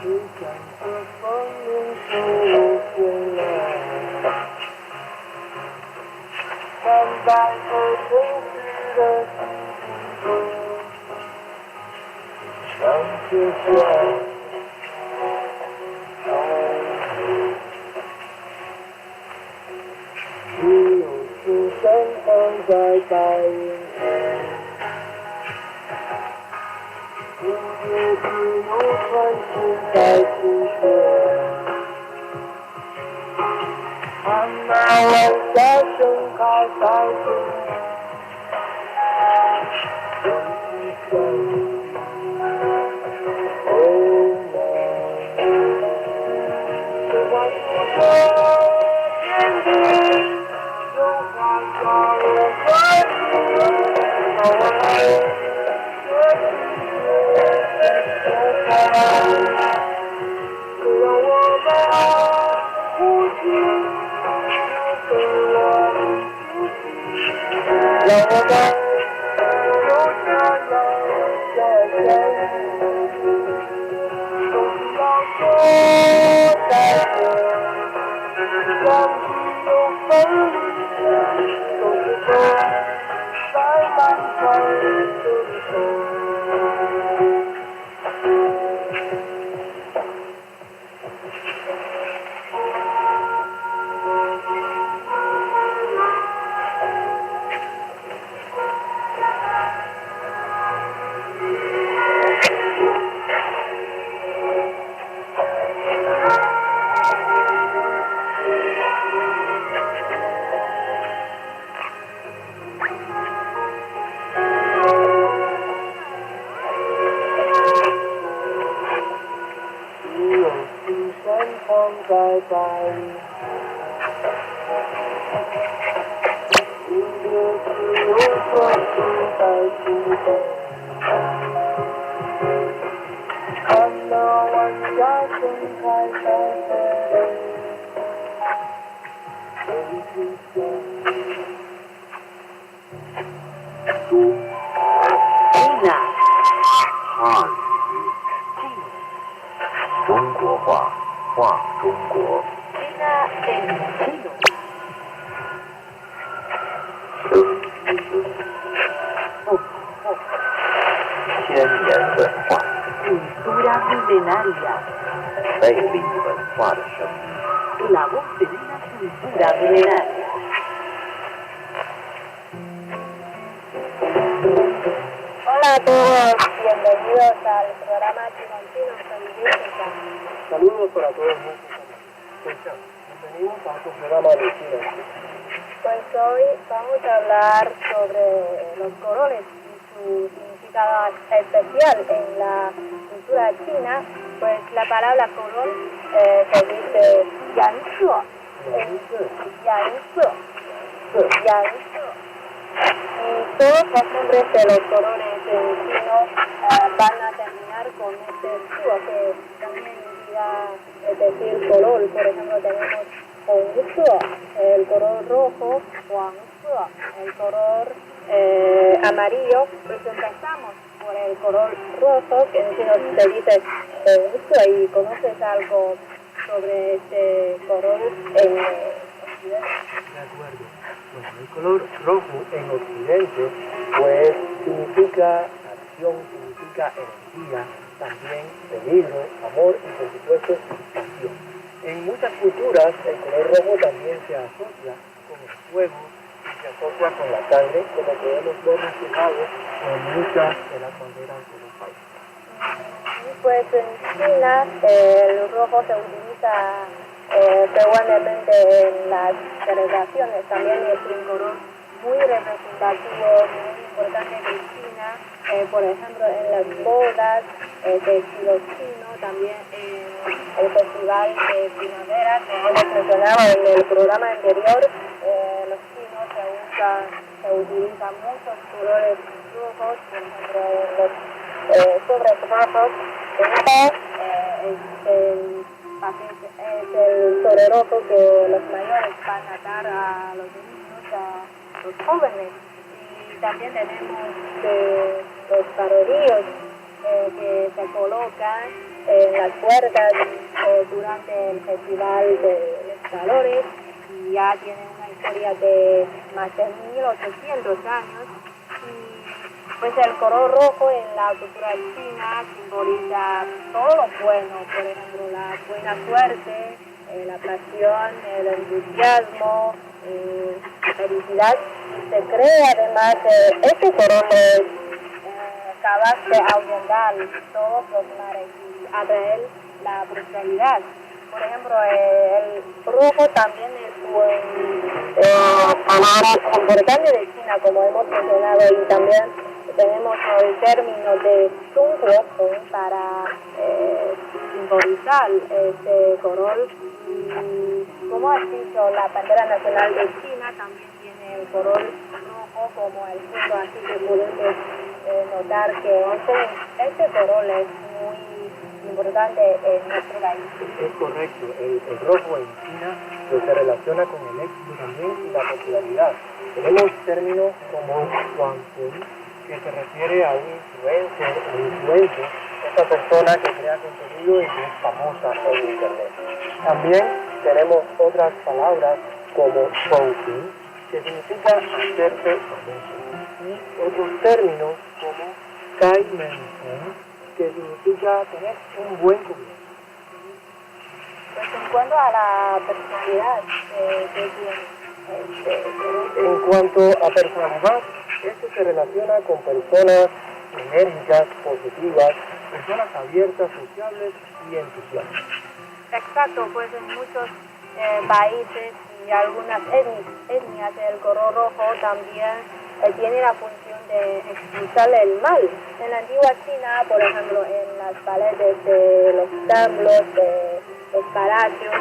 只想着风铃说我回来。站在这城市的尽头，想着想。只有出生放在白云间，只有自由穿行在树间，看那晚霞盛开在春天。中国话，话中国。千年文化，魅力文化的声音。Hola a todos, bienvenidos al programa Chinochinos con Jessica. Saludos para todos nuestros amigos. Bienvenidos a su programa de China. Pues hoy vamos a hablar sobre los colores y su significado especial en la cultura china. Pues la palabra color se dice yanse. Y todos los nombres de los colores en chino van a terminar con este suo, que también indica decir color. Por ejemplo, tenemos hongsuo, el color rojo, huangsuo, el color amarillo. Pues empezamos por el color rojo, que en chino se dice hongsuo. ¿Y conoces algo sobre este color en Occidente? De acuerdo. Bueno, el color rojo en Occidente, pues significa acción, significa energía, también peligro, amor y por supuesto pasión. En muchas culturas el color rojo también se asocia con el fuego y se asocia con la sangre, como podemos ver reflejado en muchas de las banderas de los países. Pues en China el rojo se utiliza frecuentemente en las celebraciones. También es un color muy representativo, muy importante de China, por ejemplo en las bodas de estilo chino, también en el festival de primavera que hemos mencionado en el programa anterior. Los chinos se utilizan muchos colores rojos, por ejemplo los sobres rojos. Es el sobre rojo que los mayores van a dar a los niños, a los jóvenes. Y también tenemos los paroríos que se colocan en las puertas durante el Festival de los Calores, y ya tienen una historia de más de 1800 años. Y pues el color rojo en la cultura china simboliza todo lo bueno, por ejemplo, la buena suerte, la pasión, el entusiasmo, la felicidad. Se cree además que este color es capaz de ahuyentar todos los males y atraer la prosperidad. Por ejemplo, el rojo también es un color importante de China, como hemos mencionado, y también tenemos el término de Zhongguo para simbolizar este color. Y como has dicho, la bandera nacional de China también tiene el color rojo como el fondo, así que podemos notar que este color es muy importante en nuestro país. Es correcto, el rojo en China pues, se relaciona con el éxito también y la popularidad. Tenemos términos como guanping, que se refiere a un influencer o influencer, esta persona que crea contenido y que es famosa en internet. También tenemos otras palabras como shouting, que significa hacerse famoso, y otros términos como kai men, que significa tener un buen comienzo. Pues en cuanto a la personalidad que tiene, En cuanto a personalidad, esto se relaciona con personas enérgicas, positivas, personas abiertas, sociables y entusiastas. exacto, pues en muchos países y algunas etnias el color rojo también tiene la función de expulsar el mal. En la antigua China, por ejemplo, en las paredes de los templos, de los palacios,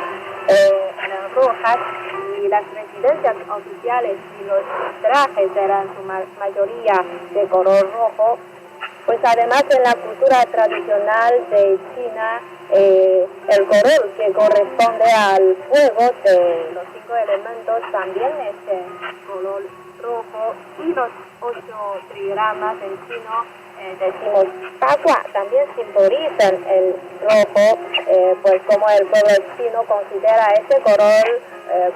eran rojas, y las residencias oficiales y los trajes eran su mayoría de color rojo. Pues además en la cultura tradicional de China, el color que corresponde al fuego de los 5 elementos también es de color rojo, y los 8 trigramas en chino decimos Bagua también simbolizan el rojo, pues como el pueblo chino considera este color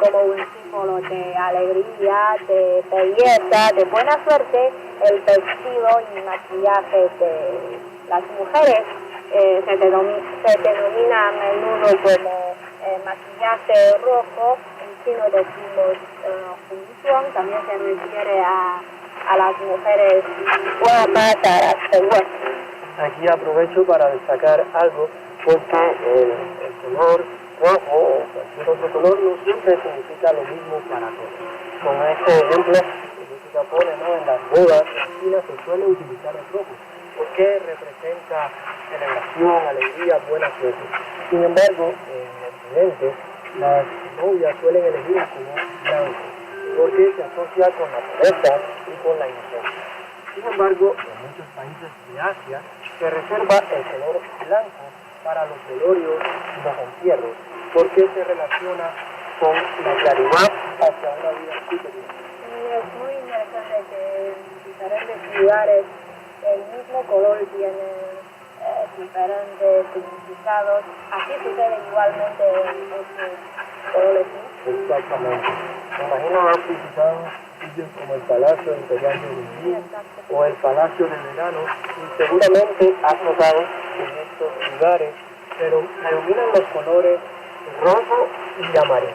como un símbolo de alegría, de belleza, de buena suerte. El vestido y maquillaje de las mujeres se denomina a menudo como maquillaje rojo. En chino decimos Hongzuang, también se refiere a las mujeres guapas, a las SWL. Aquí aprovecho para destacar algo, porque el color rojo o cualquier otro color no siempre significa lo mismo para todos. Con este ejemplo que se pone, ¿no? En las bodas en China se suele utilizar el rojo, porque representa celebración, alegría, buena suerte. Sin embargo, en Occidente, las novias suelen elegir el color blanco, porque se asocia con la pureza y con la inocencia. Sin embargo, en muchos países de Asia se reserva el color blanco para los velorios y los entierros, porque se relaciona con la claridad hacia una vida superior. Y es muy interesante que en diferentes lugares el mismo color tiene diferentes significados. Así sucede igualmente en otros colores. Exactamente. Me imagino haber visitado sitios como el Palacio Imperial de Beijing o el Palacio del Verano, y seguramente has notado que en estos lugares predominan los colores rojo y amarillo.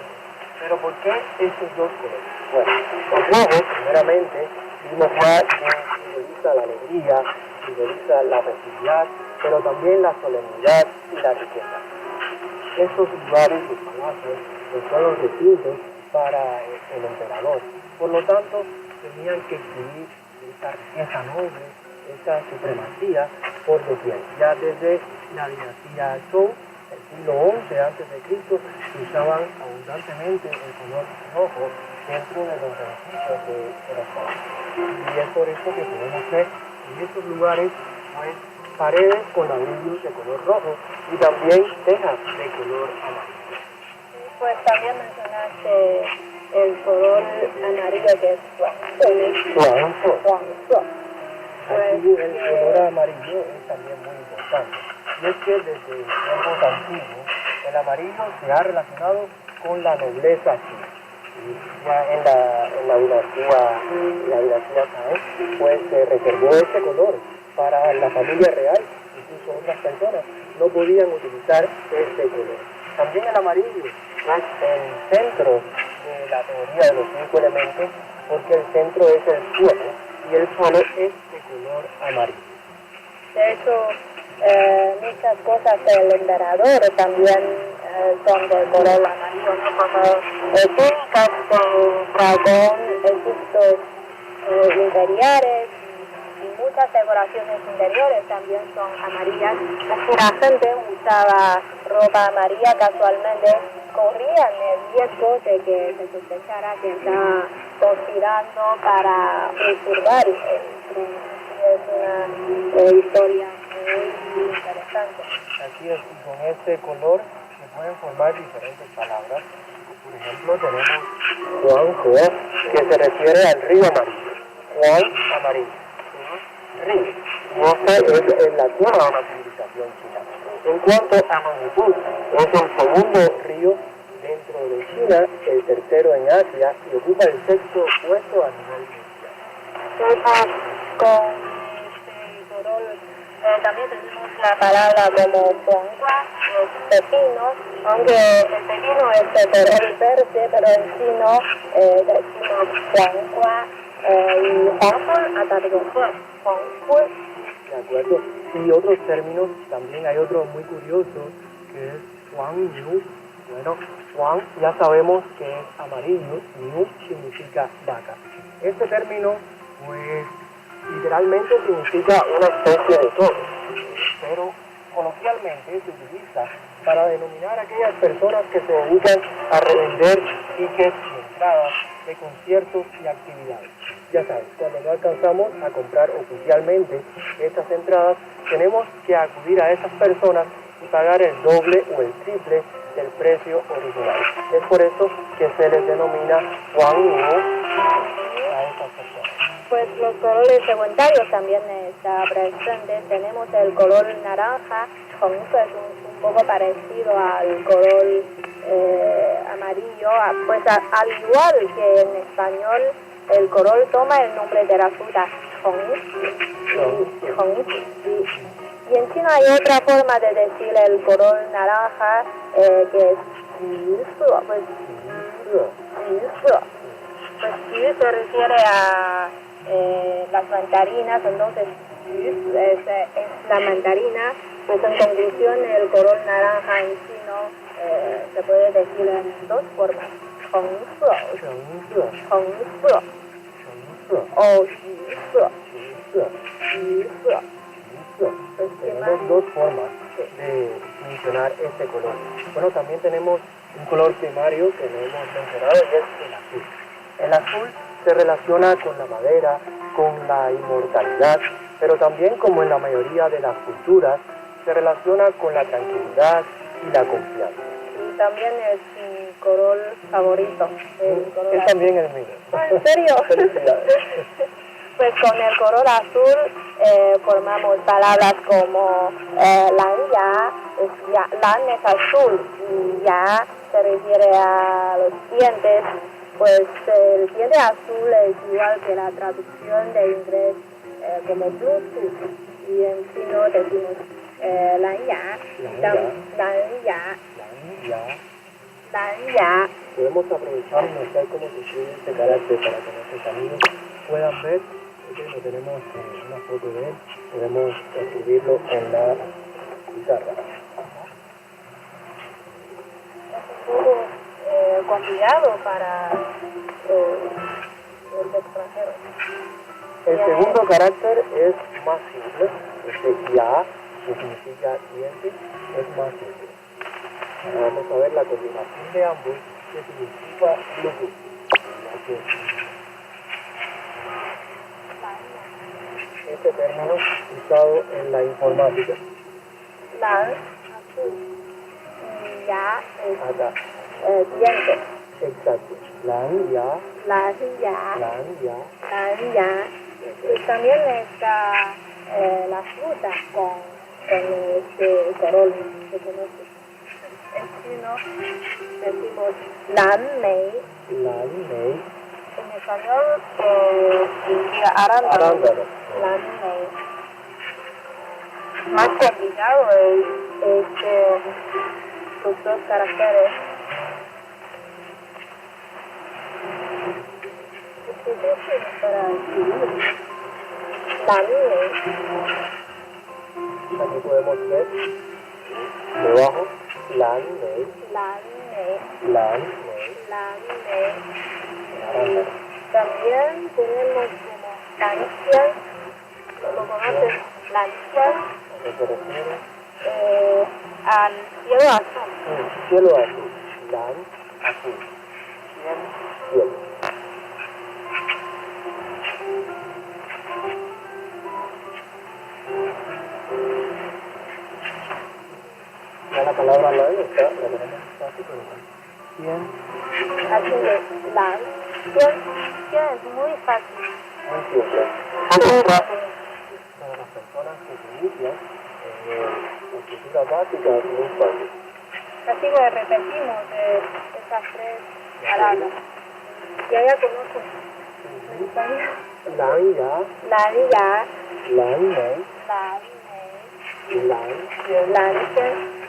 ¿Pero por qué estos dos colores? Bueno, el rojo, primeramente, vimos ya que simboliza la alegría, simboliza la festividad, pero también la solemnidad y la riqueza. Estos lugares, los palacios, pues son los recintos para el emperador. Por lo tanto, tenían que exhibir esa riqueza noble, esa supremacía por doquier. Ya desde la dinastía Zhou, el siglo XI a.C., se usaban abundantemente el color rojo dentro de los edificios de los palacios. Y es por eso que podemos ver en estos lugares pues, paredes con ladrillos de color rojo y también tejas de color amarillo. Pues también mencionaste el color amarillo que es Huangzo. Aquí el color amarillo es también muy importante. Y es que desde tiempos antiguos el amarillo se ha relacionado con la nobleza china. Y ya en la dinastía Tang, pues se reservó este color para la familia real. Incluso otras personas no podían utilizar este color. También el amarillo es el centro de la teoría de los 5 elementos, porque el centro es el suelo y el suelo es de color amarillo. De hecho, muchas cosas del emperador también son de color amarillo, ¿no? Como túnicas con dragón, egiptos interiores y muchas decoraciones interiores también son amarillas. Si la gente usaba ropa amarilla casualmente, corrían el riesgo de que se sospechara que estaba conspirando para usurpar el trono. Es una historia muy interesante. Así es, y con este color se pueden formar diferentes palabras. Por ejemplo, tenemos Huanghe, que se refiere al río amarillo. Huang, amarillo. Río. Y este es la cuna de una civilización china. En cuanto a longitud, es el segundo río dentro de China, el tercero en Asia y ocupa el sexto puesto a nivel mundial. Con este color también tenemos la palabra como huangua, los pepinos, aunque el pepino es de color verde, pero en chino decimos huangua y huangful hasta de huangful. De acuerdo. Y otros términos, también hay otro muy curioso que es huangniu. Bueno, huang ya sabemos que es amarillo, niu significa vaca. Este término, pues, literalmente significa una especie de toro, pero coloquialmente se utiliza para denominar a aquellas personas que se dedican a revender tickets y entradas de conciertos y actividades. Ya sabes, cuando no alcanzamos a comprar oficialmente estas entradas, tenemos que acudir a esas personas y pagar el doble o el triple del precio original. Es por eso que se les denomina Huangniu a estas personas. Pues los colores secundarios también están presentes. Tenemos el color naranja, Hongsu es un poco parecido al color amarillo. Pues al igual que en español, el color toma el nombre de la fruta, Hongsu. Y en China hay otra forma de decir el color naranja, que es yusu. Pues yu se refiere a las mandarinas, entonces es la mandarina. Pues en conclusión, el color naranja en chino se puede decir en dos formas, Hongsu o Yusu. Tenemos dos formas de mencionar este color. Bueno, también tenemos un color primario que no hemos mencionado y es el azul. El azul se relaciona con la madera, con la inmortalidad, pero también, como en la mayoría de las culturas, se relaciona con la tranquilidad y la confianza. Y también es mi color favorito. Es también el mío. ¿En serio? Felicidades. Pues con el color azul formamos palabras como lan ya, lan es azul y ya se refiere a los dientes. Pues el diente azul es igual que la traducción de inglés como Bluetooth, y en chino decimos lan ya. Podemos aprovechar y mostrar cómo se escribe este carácter para que nuestros amigos puedan ver. No tenemos una foto de él, podemos escribirlo en la pizarra. Complicado para los extranjeros. El segundo carácter es más simple, este ya, que significa diente, es más simple. Ahora vamos a ver la combinación de ambos, que significa Bluetooth. Este término usado en la informática. Lan, azul, y ya es Acá. diente. Exacto. Lanya. Lanya. Y también está la fruta con este color que conoce. En chino decimos lanmei. En español significa arándano. Lanmei. Más complicado es los dos caracteres. Es difícil para escribir. Lanmei. Aquí podemos ver debajo lanmei. También tenemos como lancian, ¿lo conoces? Lancian, al cielo azul. Cielo azul. Lan azul. Cielo. Ya la palabra lan está, la tenemos fácil, pero cien. Así es, lan, cien es muy fácil. Muy simple. Pocas frases para las personas que se inician en escritura básica es muy fácil. Así que repetimos esas tres palabras. Ya conozco. Lanya. Lanmei. Lancian.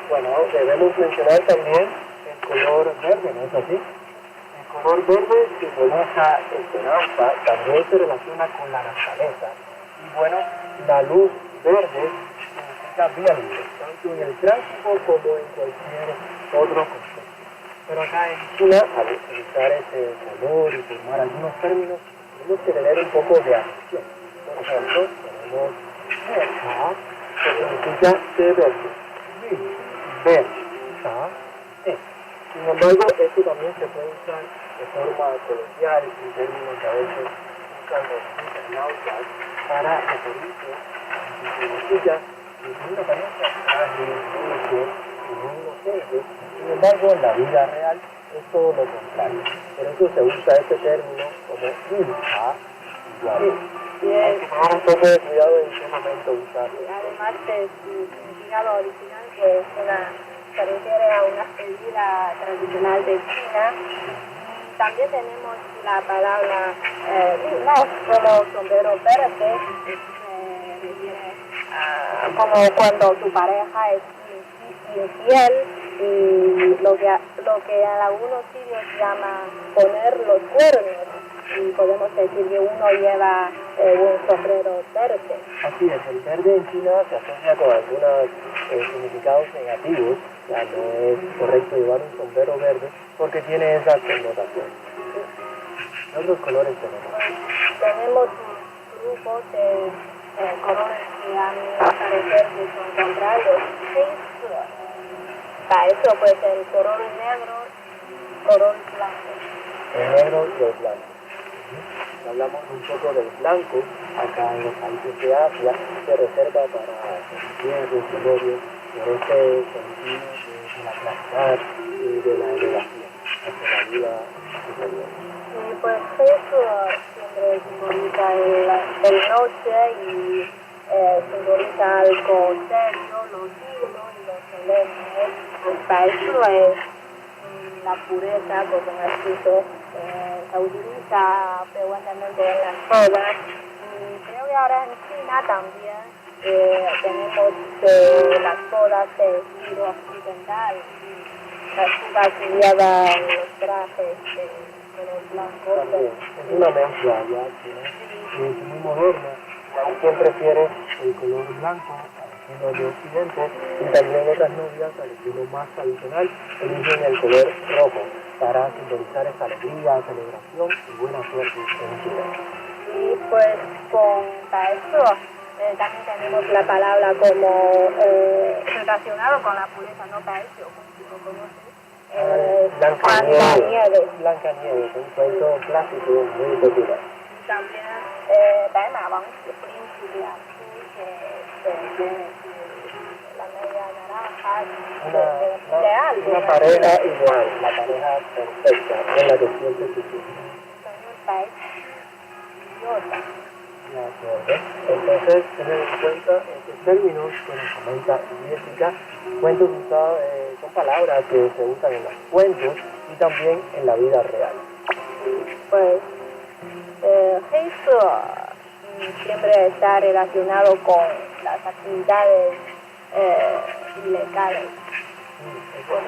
Bueno, debemos mencionar también el color verde, ¿no es así? El color verde simboliza esperanza, también se relaciona con la naturaleza. Y bueno, la luz verde significa viento, tanto en el tráfico como en cualquier otro contexto. Pero acá en China, al utilizar ese color y formar algunos términos, tenemos que tener un poco de atención. Por ejemplo, tenemos cha, que significa té verde. Ver, cha, Sin embargo, esto también se puede usar de forma coloquial en términos que a veces usan los internautas para referirse a tecnologías que son una apariencia frágil, dulce, muy inocente. Sin embargo, en la vida real es todo lo contrario. Por eso se usa este término como cha, igual. Hay que tener un poco de cuidado en qué momento usarlo. Además de su significado original, que es se refiere a una bebida tradicional de China. También tenemos la palabra no como sombrero verde, que se refiere a como cuando tu pareja es infiel y lo que en algunos sitios llama poner los cuernos. Y podemos decir que uno lleva un sombrero verde. Así es, el verde en China se asocia con algunos significados negativos. Ya no es correcto llevar un sombrero verde porque tiene esa connotación. ¿Qué otros colores tenemos? Tenemos un grupo de colores que a mí me parece que son contrarios. Eso pues el color negro y color blanco. El negro y el blanco. Hablamos un poco del blanco, acá en los países de Asia se reserva para entierros, velorios, por este sentido de la claridad y de la elevación hacia la vida superior. Y pues eso siempre simboliza el noche y simboliza algo serio, lo digno y lo solemne. Pues para eso es la pureza, como ha escrito, se utiliza frecuentemente en las bodas. Y creo que ahora en China también tenemos las bodas de estilo occidental. Las chicas llevan los trajes de color blanco. También, es una mezcla ya china, es muy moderna. Hay quien prefiere el color blanco al estilo de Occidente y también otras novias al estilo más tradicional eligen el color rojo para simbolizar esta alegría, celebración y buena suerte en China. Y pues para eso también tenemos la palabra como relacionado con la pureza, no para eso, como conoces. Blancanieves. Blancanieves, un cuento clásico muy popular. También Bai Ma Wang, príncipe azul, que es la media naranja. de algo. Una pareja igual, la pareja perfecta, en la que siempre se siente. Son un país idiota. De acuerdo. Entonces, tener en cuenta estos términos que nos comenta Jessica, cuentos usados, son palabras que se usan en los cuentos y también en la vida real. Pues, eso siempre está relacionado con las actividades ilegales. Como el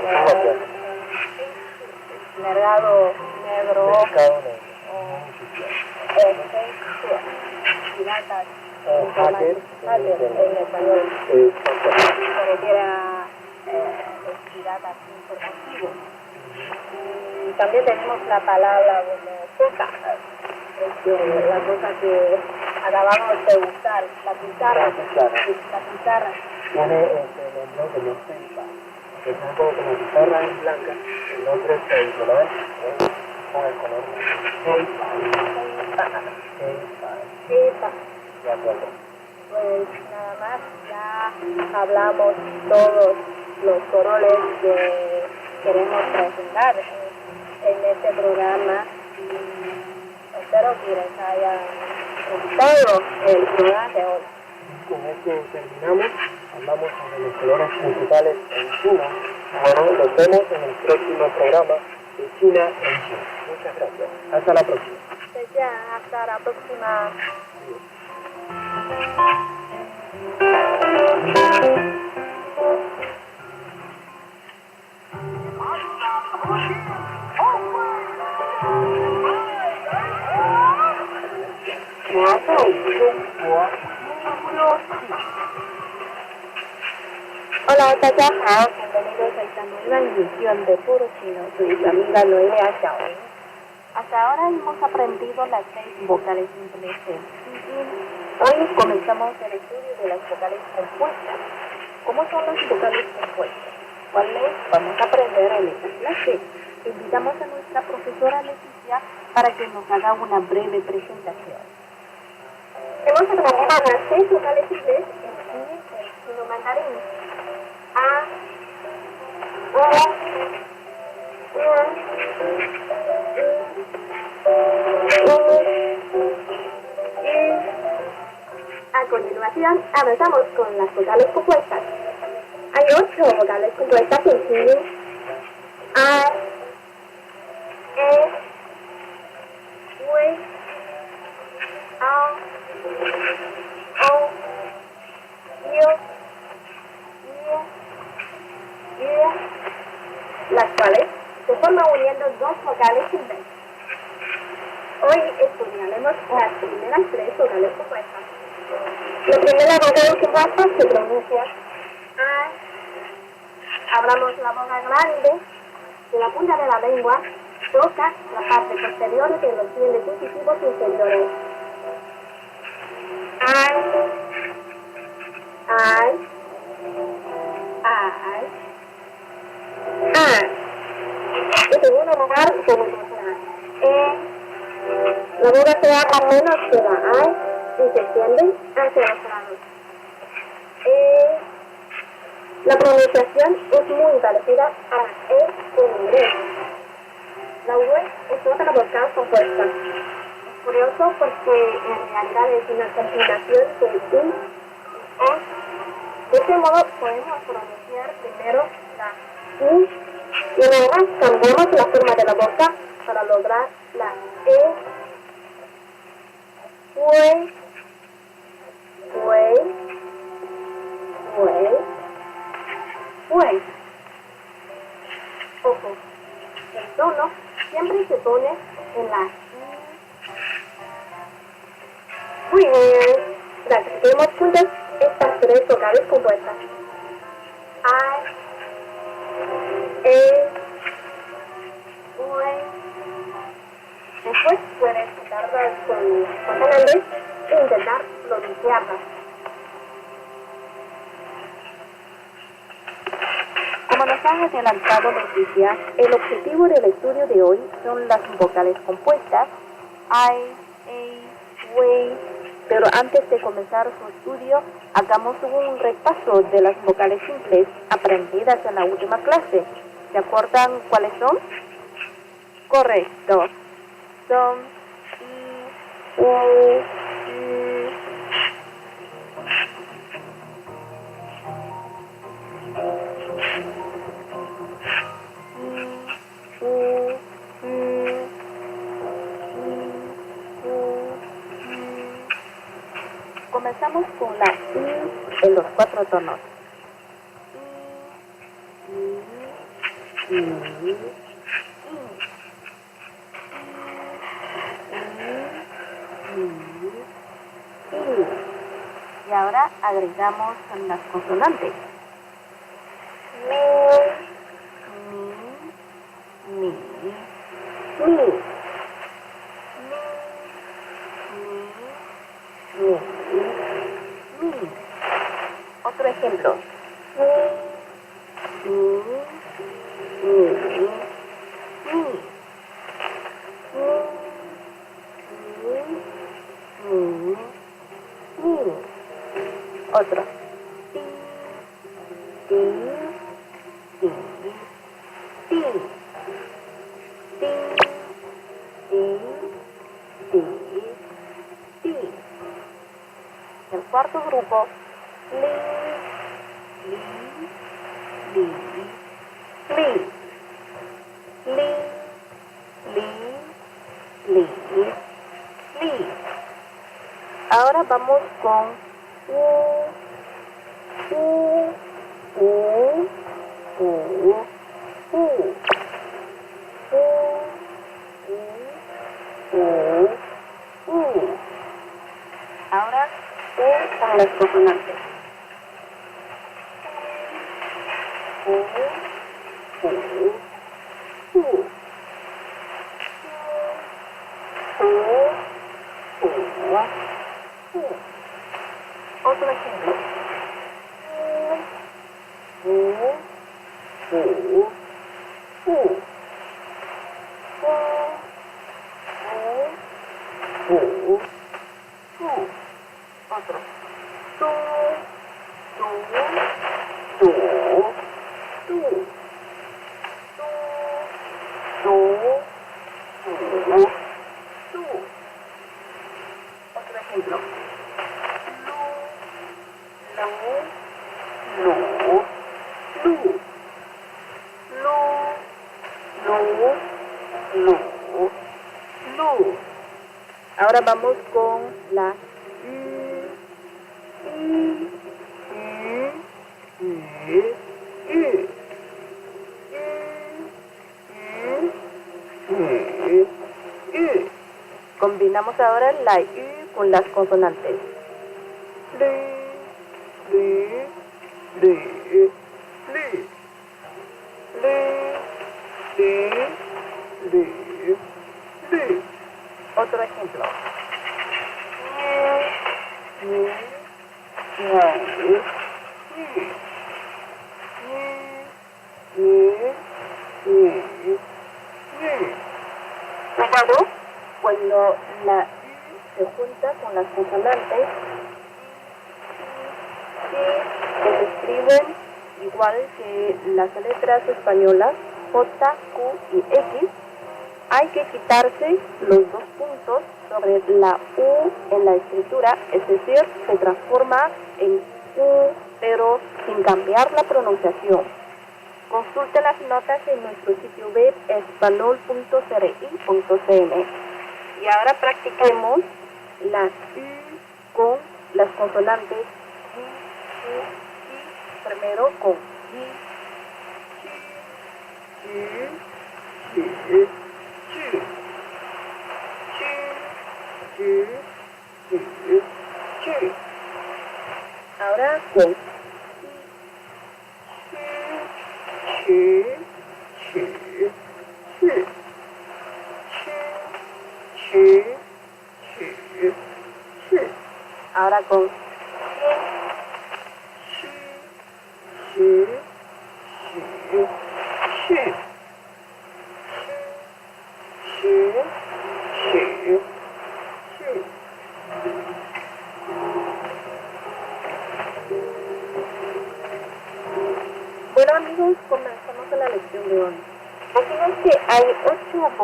mercado negro, Mercado negro. piratas, Hacker en español, se refiere a los piratas informativos. Y también tenemos la palabra como coca, la cosa que acabamos de usar, la pizarra. Tiene el nombre de los paypal, que es un poco como pizarra en blanca, el otro es tradicional, con el color paypal. De acuerdo. Pues nada más, ya hablamos todos los colores que queremos presentar en este programa. Espero que les haya gustado el programa de hoy. Con esto terminamos. Hablamos sobre los colores principales en China. Bueno, nos vemos en el próximo programa de China en China. Muchas gracias. Hasta la próxima. Pues ya, hasta la próxima. Hola, 大家好，bienvenidos a esta nueva emisión de Puro Chino. Soy su amiga Noelia Xiaoling. Hasta ahora hemos aprendido las 6 vocales simples del pinyin. Hoy comenzamos el estudio de las vocales compuestas. ¿Cómo son las vocales compuestas? ¿Cuáles vamos a aprender en esta clase? Invitamos a nuestra profesora Leticia para que nos haga una breve presentación. Hemos aprendido las 6 vocales simples en pinyin, el chino mandarín. A, A continuación, avanzamos con las vocales compuestas. Hay 8 vocales compuestas en pinyin. A, E, U, A, O, las cuales se forman uniendo 2 vocales simples. Hoy estudiaremos las primeras 3 vocales compuestas. La primera vocal compuesta se pronuncia A. Abramos la boca grande, de la punta de la lengua toca la parte posterior de los dientes incisivos inferiores. Ay. En segundo lugar, pronuncia la boca se abre menos que la A y se extiende hacia los lados. La pronunciación es muy parecida a la E en inglés. La U es otra vocal compuesta. Es curioso porque en realidad es una combinación de U y E. De este modo podemos pronunciar primero la U y luego cambiamos la forma de la boca para lograr la E. Ojo, el tono siempre se pone en la I. Muy bien, practiquemos juntos estas 3 vocales compuestas. A, E, U. Después puedes quitarlas con consonantes e intentar pronunciarlas. Como nos han adelantado Leticia, el objetivo del estudio de hoy son las vocales compuestas I, A, W, Pero antes de comenzar su estudio, hagamos un repaso de las vocales simples aprendidas en la última clase. ¿Se acuerdan cuáles son? Correcto. Son I, U, I, comenzamos con la I en los 4 tonos. Y ahora agregamos las consonantes. Mi, otro ejemplo. Otro. El cuarto grupo, li. Ahora vamos con ahora con las consonantes. Otro ejemplo. Otro. Otro ejemplo. Ahora vamos con la combinamos ahora la U con las consonantes. Otro ejemplo. Cuidado, cuando la U se junta con las consonantes que se escriben igual que las letras españolas J, Q y X, hay que quitarse los 2 puntos sobre la U en la escritura, es decir, se transforma en U, pero sin cambiar la pronunciación. Consulte las notas en nuestro sitio web espanol.cri.cn. Y ahora practiquemos la U con las consonantes I, U, I, primero con ahora con ahora con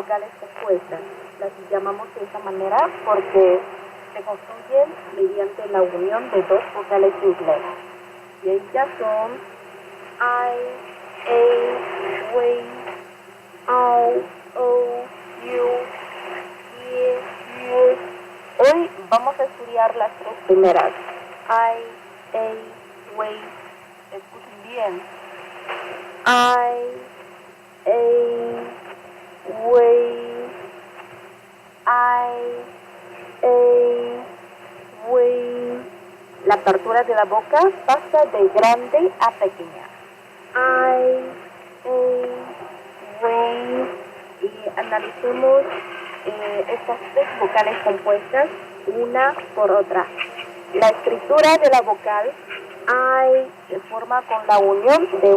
vocales compuestas. Las llamamos de esta manera porque se construyen mediante la unión de dos vocales inglesas. Y ellas son I, A, we, au, o, you, ye, ye. Hoy vamos a estudiar las tres primeras. I, A, we. Escuchen bien. I, A, we. I, A, we. La apertura de la boca pasa de grande a pequeña. I, A, we. Y analicemos estas tres vocales compuestas una por otra. La escritura de la vocal I se forma con la unión de